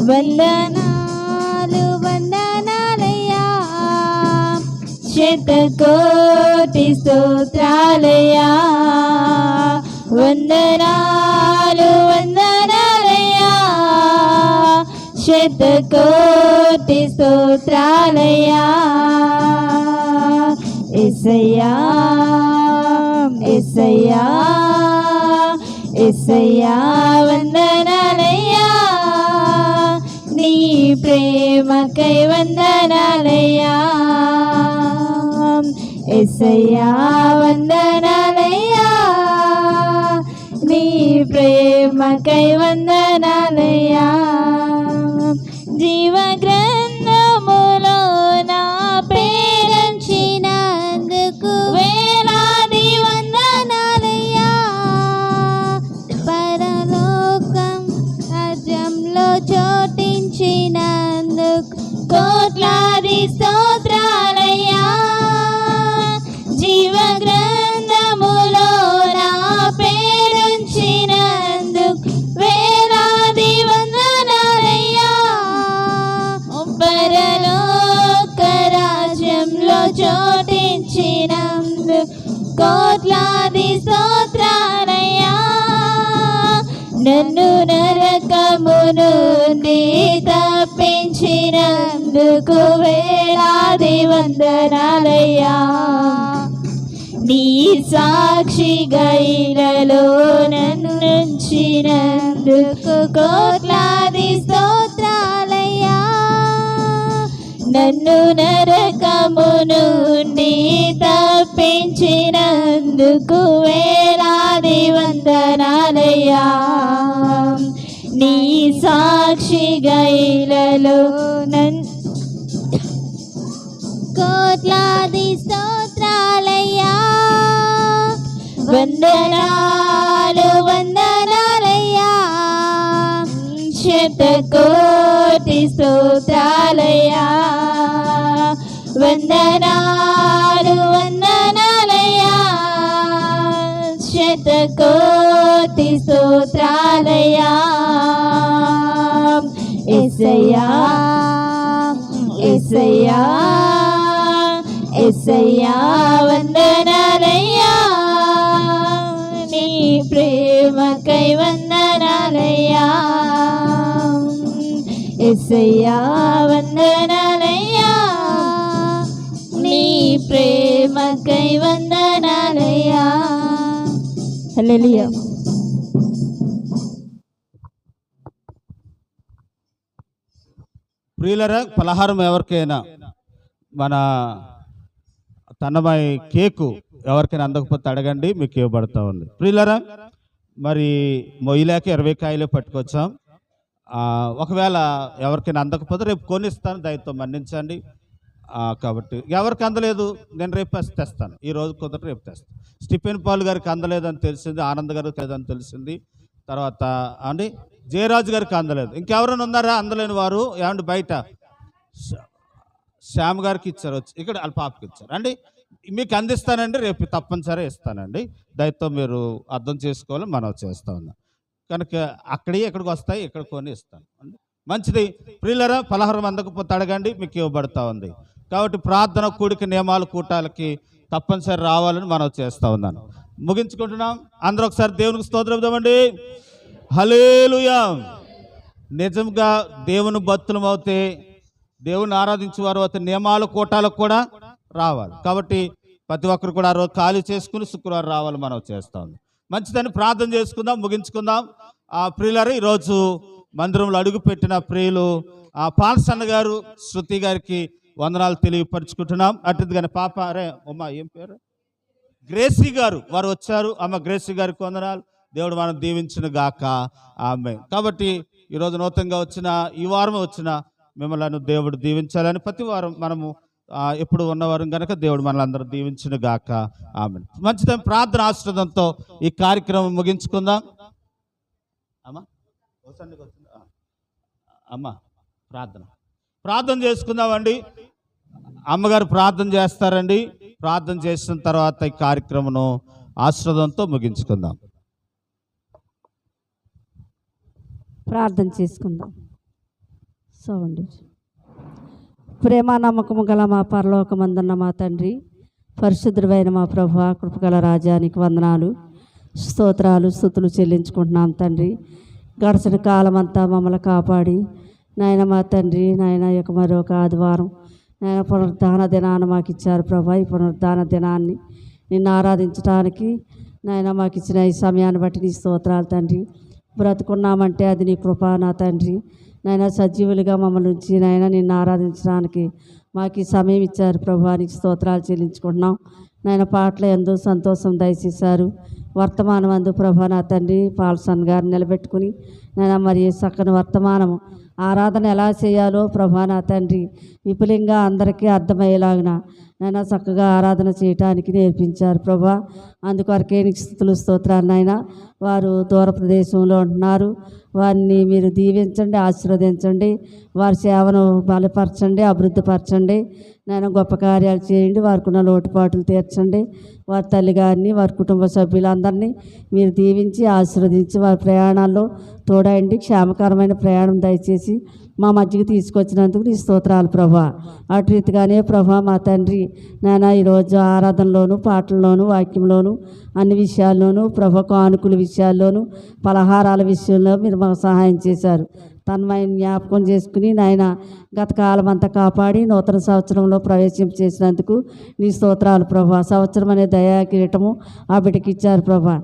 వందనాలు వందనాలయ్యా, శతకోటి స్తోత్రాలయ్యా. వందనాలు వందనాలయ్యా, శతకోటి స్తోత్రాలయ్యా. యేసయ్యా యేసయ్యా యేసయ్యా వందనాలయ్యా, నీ ప్రేమకై వందనాలయ్యా. యేసయ్యా వందనాలయ్యా, నీ ప్రేమకై వందనాలయ్యా. జీవ గ్రంథములో నా పేరంచినందుకు వేలాది వందనాలయ్యా. పరలోకం రాజ్యంలో చోటించినందుకు కోట్లాది స్తోత్రాలయ్యా. జీవ గ్రంథములో నా పేరుంచినందుకు వేలాది వందనాలయ్యా. పరలోక రాజ్యంలో చోటించినందుకు కోట్లాది స్తోత్రాలయ్యా. నన్ను నరకము నుండి తప్పించినందుకు వేలాది వందనాలయ్యా. నీ సాక్షిగా ఇలలో నన్నుంచినందుకు కోట్లాది స్తోత్రాలయ్యా. నన్ను నరకము నుండి తప్పించినందుకు వేలాది వందనాలయ్యా. నీ సాక్షిగా ఇలలో కోట్లాది స్తోత్రాలయ్యా. వందనాలు వందనాలయ్యా, శతకోటి స్తోత్రాలయ్యా. వందనాలు వందనాలయ్యా, శతకోటి స్తోత్రాలయ్యా. యేసయ్యా యేసయ్యా యేసయ్యా వందనాలయ్యా, నీ ప్రేమకై వందనాలయ్యా. యేసయ్యా వందనాలయ్యా, నీ ప్రేమకై వందనాలయ్యా. హల్లెలూయా. ప్రియులరా, పలహారం ఎవరికైనా మన తన్నమై కేకు ఎవరికైనా అందకపోతే అడగండి, మీకు ఇవ్వబడతా ఉంది. ప్రియులరా, మరి మొయ్యలేక 20 కాయలు పట్టుకొచ్చాం. ఒకవేళ ఎవరికైనా అందకపోతే రేపు కొనిస్తాను, దయతో మన్నించండి. కాబట్టి ఎవరికి అందలేదు నేను రేపు తెస్తాను, ఈ రోజు కుదరదు రేపు తెస్తాను. స్టిఫెన్ పాల్ గారికి అందలేదని తెలిసింది, ఆనంద్ గారికి లేదని తెలిసింది. తర్వాత అండి జయరాజు గారికి అందలేదు. ఇంకెవరైనా ఉన్నారా అందలేని వారు? ఏమండి బయట శ్యామ్ గారికి ఇచ్చారు, వచ్చి ఇక్కడ వాళ్ళ పాపకి ఇచ్చారు అండి. మీకు అందిస్తానండి, రేపు తప్పనిసరి ఇస్తానండి. దయతో మీరు అర్థం చేసుకోవాలి, మనం చేస్తా ఉన్నాం కనుక ఎక్కడికి వస్తాయి, ఇక్కడ కొని ఇస్తాను అండి. మంచిది. ప్రియులరా, పలహారం అందకపోతే అడగండి, మీకు ఇవ్వబడతా ఉంది. కాబట్టి ప్రార్థన, కూడిక, నియమాలు, కూటాలకి తప్పనిసరి రావాలని మనం చేస్తూ ఉన్నాను. ముగించుకుంటున్నాం. అందరూ ఒకసారి దేవునికి స్తోత్రం చెప్దామండి. హల్లెలూయా. నిజంగా దేవుని భక్తులం అవుతే, దేవుని ఆరాధించేవారు అయితే నియమాలు, కూటాలకు కూడా రావాలి. కాబట్టి ప్రతి ఒక్కరు కూడా ఆ రోజు ఖాళీ చేసుకుని శుక్రవారం రావాలి, మనం చేస్తా ఉన్నాం. మంచిదని ప్రార్థన చేసుకుందాం, ముగించుకుందాం. ప్రియులారు, ఈరోజు మందిరంలో అడుగు పెట్టిన ప్రియులు పాల్సన్న గారు, శృతి గారికి వందనాలు తెలియపరుచుకుంటున్నాం. అటుగానే పాప అమ్మ ఏం పేరు గ్రేసీ గారు, వారు వచ్చారు. అమ్మ గ్రేసీ గారికి వందనాలు. దేవుడు మనం దీవించిన గాక. ఆమె. కాబట్టి ఈరోజు నూతనంగా వచ్చిన, ఈ వారం వచ్చిన మిమ్మల్ని దేవుడు దీవించాలని ప్రతి వారం మనము ఎప్పుడు ఉన్నవారు కనుక దేవుడు మనల్ని అందరూ దీవించిన గాక. ఆమె. మంచిదని ప్రార్థన ఆశీర్వాదంతో ఈ కార్యక్రమం ముగించుకుందాం. అమ్మ ప్రార్థన చేసుకుందామండి. అమ్మగారు ప్రార్థన చేస్తారండి. ప్రార్థన చేసిన తర్వాత ఈ కార్యక్రమం ఆశీర్వాదంతో ముగించుకుందాం. ప్రార్థన చేసుకుందాం. సౌండ్. ప్రేమ నమ్మకము గల మా పరలోకమందున్న మా తండ్రి, పరిశుద్ధుడైన మా ప్రభువా, కృపగల రాజానికి వందనాలు, స్తోత్రాలు, స్తుతులు చెల్లించుకుంటున్నాం తండ్రి. గడిచిన కాలం అంతా మమ్మల్ని కాపాడి నాయన మా తండ్రి, నాయన యొక్క మరొక ఆదివారం నాయన పునరుద్ధాన దినాన్ని మాకు ఇచ్చారు ప్రభా. ఈ పునరుద్ధాన దినాన్ని నిన్ను ఆరాధించడానికి నాయన మాకు ఇచ్చిన ఈ సమయాన్ని బట్టి నీ స్తోత్రాలు తండ్రి. బ్రతుకున్నామంటే అది నీ కృప నా తండ్రి. నాయన సజీవులుగా మమ్మల్ని ఉంచి నాయన నిన్ను ఆరాధించడానికి మాకు ఈ సమయం ఇచ్చారు ప్రభా. నీకు స్తోత్రాలు చెల్లించుకుంటున్నాం. నాయన పాటలు ఎంతో సంతోషం దయచేశారు. వర్తమానం అందు ప్రభా నా తండ్రి పాల్సన్ గారిని నిలబెట్టుకుని నాయన మరి చక్కని వర్తమానము ఆరాధన ఎలా చేయాలో ప్రభా నా తండ్రి విపులంగా అందరికీ అర్థమయ్యేలాగిన నాయన చక్కగా ఆరాధన చేయటానికి నేర్పించారు ప్రభా. అందుకొరకే నీకు స్తుతులు స్తోత్రాలు నాయన. వారు దూర ప్రదేశంలో ఉంటున్నారు, వారిని మీరు దీవించండి, ఆశీర్వదించండి. వారి సేవను బలపరచండి, అభివృద్ధిపరచండి నాయన. గొప్ప కార్యాలు చేయండి, వారికి ఉన్న లోటుపాట్లు తీర్చండి. వారి తల్లిగారిని, వారి కుటుంబ సభ్యులందరినీ మీరు దీవించి ఆశీర్వదించి వారి ప్రయాణాల్లో తోడండి. క్షేమకరమైన ప్రయాణం దయచేసి మా మధ్యకి తీసుకొచ్చినందుకు నీ స్తోత్రాలు ప్రభా. అటు రీతిగానే ప్రభా మా తండ్రి నాయన ఈరోజు ఆరాధనలోను, పాటల్లోను, వాక్యంలోను, అన్ని విషయాల్లోనూ ప్రభా, కానుకల విషయాల్లోనూ, పలహారాల విషయంలో మీరు మాకు సహాయం చేశారు. తన్మయ జ్ఞాపకం చేసుకుని నాయన గత కాలం అంతా కాపాడి నూతన సంవత్సరంలో ప్రవేశించేసినందుకు నీ స్తోత్రాలు ప్రభా. సంవత్సరం అనే దయా కిరీటము ఆ బిడ్డకి ఇచ్చారు ప్రభా.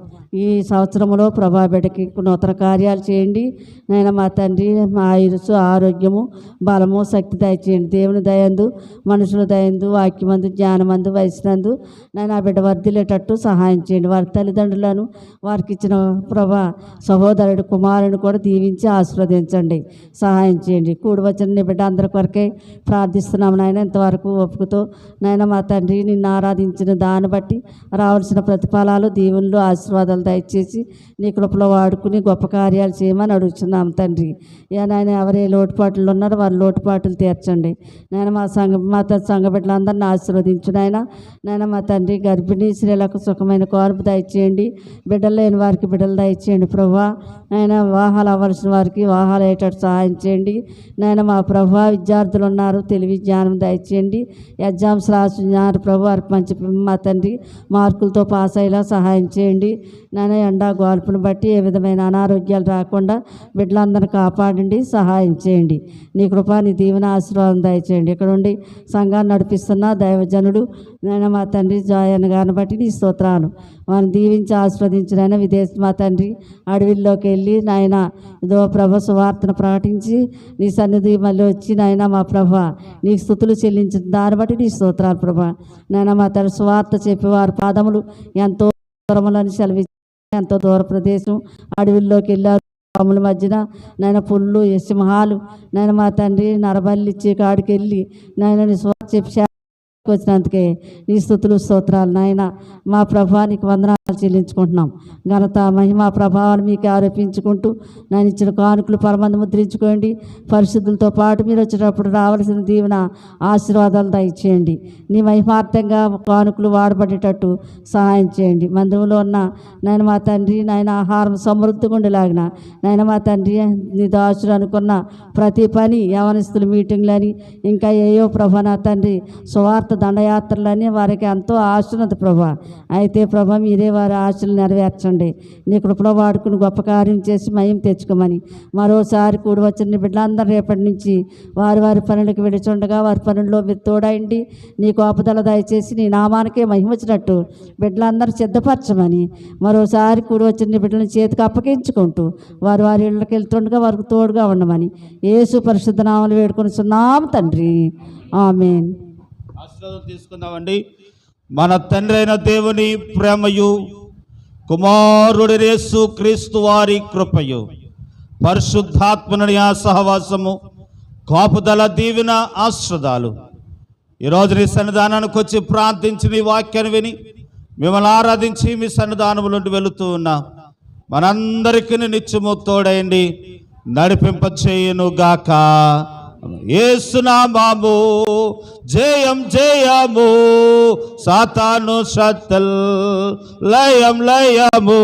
ఈ సంవత్సరంలో ప్రభా బిడ్డకి నూతన కార్యాలు చేయండి నాయన మా తండ్రి. మా ఆయుస్సు, ఆరోగ్యము, బలము, శక్తి దయచేయండి. దేవుని దయందు, మనుషుల దయందు, వాక్యమందు, జ్ఞానమందు, వయసునందు నాయన ఆ బిడ్డ వర్ధిల్లేటట్టు సహాయం చేయండి. వారి తల్లిదండ్రులను, వారికి ఇచ్చిన ప్రభా సహోదరుడు, కుమారుని కూడా దీవించి ఆశీర్వదించండి, సహాయం చేయండి. కూడి వచ్చిన నీ బిడ్డ అందరి కొరకే ప్రార్థిస్తున్నాము నాయన. ఇంతవరకు ఒప్పుకుతో నాయన మా తండ్రి నిన్ను ఆరాధించిన దాన్ని బట్టి రావాల్సిన ప్రతిఫలాలు, దీవెనలు, ఆశీర్వాదాలు దయచేసి నీ కృపలో వాడుకుని గొప్ప కార్యాలు చేయమని అడుగుతున్నాం తండ్రి. నాయన ఎవరే లోటుపాట్లు ఉన్నారో వారి లోటుపాట్లు తీర్చండి నాయన. మా సంఘ బిడ్డలందరినీ ఆశీర్వదించు నాయన. మా తండ్రి గర్భిణీ స్త్రీలకు సుఖమైన కానుపు దయచేయండి. బిడ్డలు లేని వారికి బిడ్డలు దయచేయండి ప్రభా. నాయన వివాహాలు అవ్వాల్సిన వారికి వివాహాలు అయ్యేటట్టు సహాయం చేయండి నాయన. మా ప్రభా విద్యార్థులు ఉన్నారు, తెలివి జ్ఞానం దయచేయండి. ఎగ్జామ్స్ రాస్తున్నారు ప్రభు, వారికి మంచి మా తండ్రి మార్కులతో పాస్ అయ్యేలా సహాయం చేయండి నాయన ఎండా గోల్పును బట్టి ఏ విధమైన అనారోగ్యాలు రాకుండా బిడ్డలందరినీ కాపాడండి, సహాయం చేయండి. నీ కృప, నీ దీవెన, ఆశీర్వాదం దయచేయండి. ఇక్కడ ఉండి సంఘాన్ని నడిపిస్తున్న దైవజనుడు నాయన మా తండ్రి జాయన్న గారిని బట్టి నీ స్తోత్రాలు. వారిని దీవించి ఆశీర్వదించిన విదేశీ మా తండ్రి అడవిల్లోకి వెళ్ళి నాయన ఇదో ప్రభ సువార్తను ప్రకటించి నీ సన్నిధి మళ్ళీ వచ్చి నాయన మా ప్రభ నీకు స్తుతులు చెల్లించిన దాన్ని బట్టి నీ స్తోత్రాలు ప్రభ. నాయన మా తండ్రి సువార్త చెప్పేవారి పాదములు ఎంతో దూరములని సెలవిచ్చి ఎంతో దూర ప్రదేశం అడవిల్లోకి వెళ్ళారు. పాముల మధ్యన నాయన పుల్లు, సింహాలు నాయన మా తండ్రి నరబల్లి ఇచ్చే కాడికి వెళ్ళి నాయన నీ సువార్త చెప్పి వచ్చినందుకే నీ స్తుతులు స్తోత్రాలు నాయన. మా ప్రభా నీకు వందనాలు చెల్లించుకుంటున్నాం. ఘనత మహిమ ప్రభావాన్ని మీకు ఆరోపించుకుంటూ నేను ఇచ్చిన కానుకలు పరమందు ముద్రించుకోండి. పరిశుద్ధులతో పాటు మీరు వచ్చేటప్పుడు రావాల్సిన దీవెన ఆశీర్వాదాలు దయచేయండి. నీ మహిమార్థంగా కానుకలు వాడబడేటట్టు సహాయం చేయండి. మందిరంలో ఉన్న నాయన మా తండ్రి నాయన ఆహారం సమృద్ధిగా ఉండేలాగిన నాయన మా తండ్రి నీ దాసులు అనుకున్న ప్రతి పని యవనస్తుల మీటింగ్లని ఇంకా ఏయో ప్రభా నా తండ్రి సువార్త దండయాత్రలని వారికి ఎంతో ఆశ ఉన్నది ప్రభా. అయితే ప్రభా మీరే వారి ఆశలు నెరవేర్చండి. నీ కృపలో వాడుకుని గొప్ప కార్యం చేసి మహిమ తెచ్చుకోమని మరోసారి కూడి వచ్చిన బిడ్డలందరూ రేపటి నుంచి వారి వారి పనులకు విడిచుండగా వారి పనుల్లో మీరు తోడైండి. నీ కోపదల దయచేసి నీ నామానికే మహిమ వచ్చినట్టు బిడ్డలందరూ సిద్ధపరచమని మరోసారి కూడి వచ్చిన బిడ్డలను చేతికి అప్పగించుకుంటూ వారి వారి ఇళ్ళకి వెళ్తుండగా వారికి తోడుగా ఉండమని యేసు పరిశుద్ధ నామములో వేడుకొని సున్నాము తండ్రి, ఆమేన్. ఆశీర్వాదం తీసుకుందామండి. మన తండ్రి అయిన దేవుని ప్రేమయు కుమారుడి యేసు క్రీస్తు వారి కృపయు పరిశుద్ధాత్మని సహవాసము కాపుదల దీవెన ఆశ్రదాలు ఈరోజు నీ సన్నిధానానికి వచ్చి ప్రార్థించి నీ వాక్యాన్ని విని మిమ్మల్ని ఆరాధించి మీ సన్నిధానము నుండి వెళుతూ ఉన్నా మనందరికీ నిత్యము తోడైండి నడిపింప చేయును గాక. యేసునామము జయం జయము, సాతాను శక్తుల్ లయం లయము.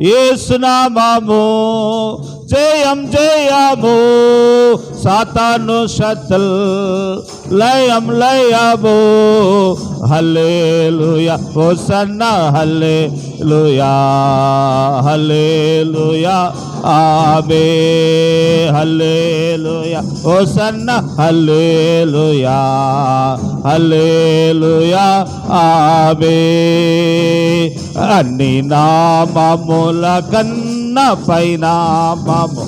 యేసునామము జయం జయము, సాతాను శక్తుల్ లయం లయము. హల్లెలూయా హోసన్నా హల్లెలూయా హల్లెలూయా ఆమేన్. హల్లెలూయా హోసన్నా హల్లెలూయా హల్లెలూయా ఆమేన్. అన్ని నామముల కన్నా పైనామము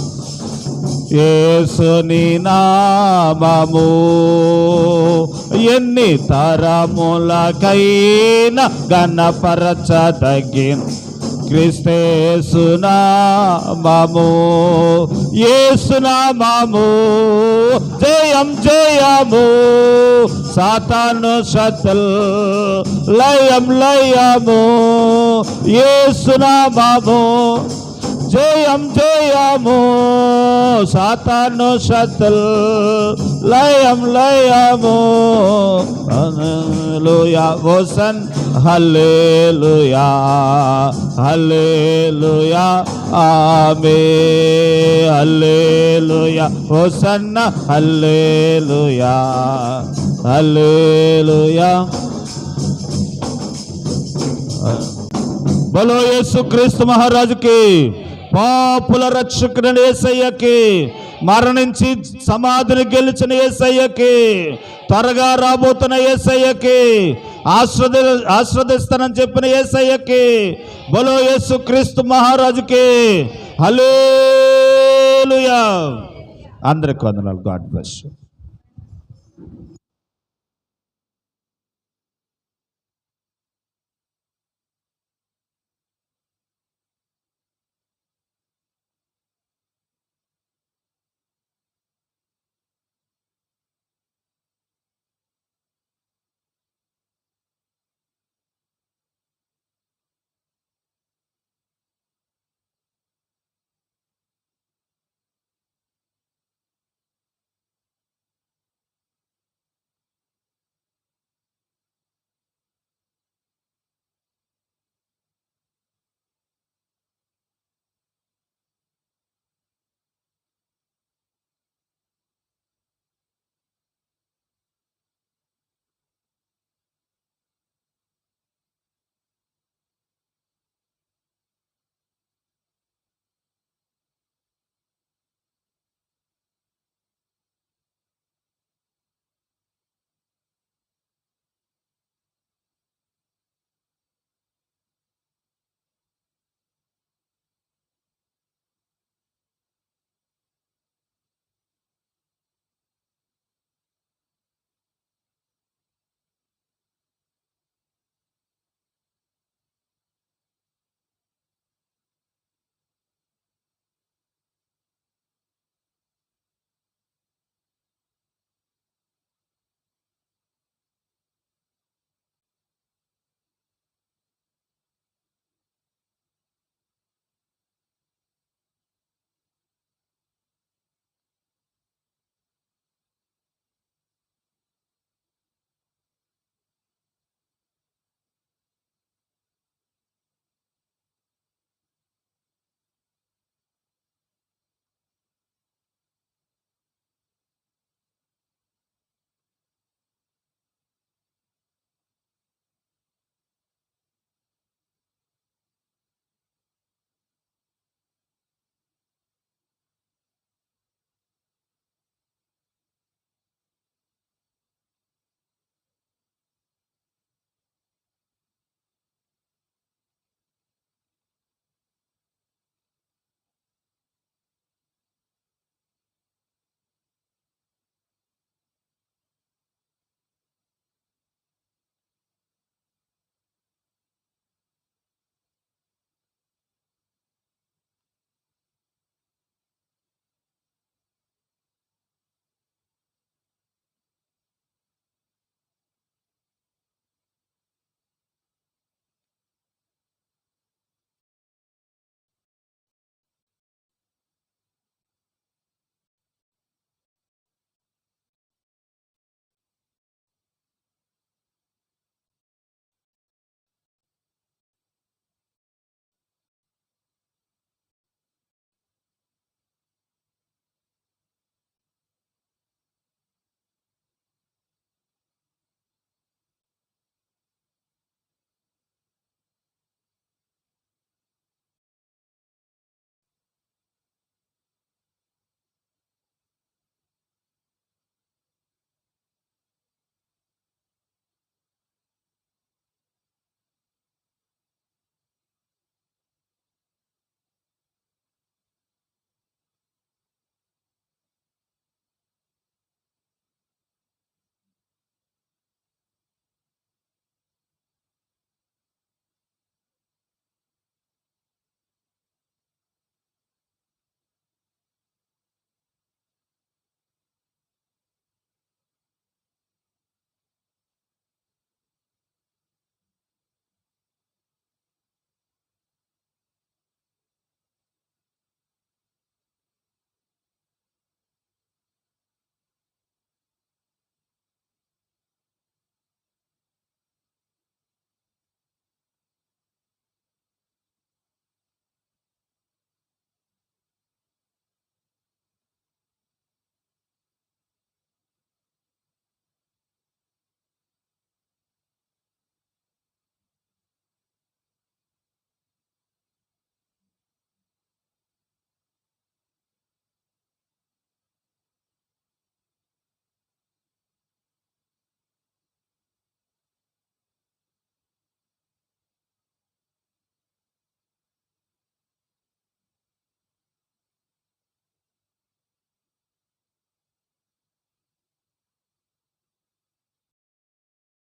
యేసుని నామము. ఎన్ని తరములకైనా గణపరచదగిన క్రీస్తు నామము. యేసు నామము జయం జయము, సాతాను శక్తుల్ లయం లయము. యేసు నామము జయం జయము, సాతాను శక్తుల్ లయం లయము. హల్లెలూయా హోసన్ హల్లెలూయా హల్లెలూయా ఆమేన్. హల్లెలూయా హోసన్నా హల్లెలూయా హల్లెలూయా. బలో యేసుక్రీస్తు మహారాజుకి, పాపుల రక్షకుడైన యేసయ్యకి, మరణించి సమాధిని గెలిచిన యేసయ్యకి, త్వరగా రాబోతున్న యేసయ్యకి, ఆశ్రదిస్తానని చెప్పిన యేసయ్యకి, బలో యేసుక్రీస్తు మహారాజుకి హల్లెలూయా. అందరికి వందనాలు. God bless you.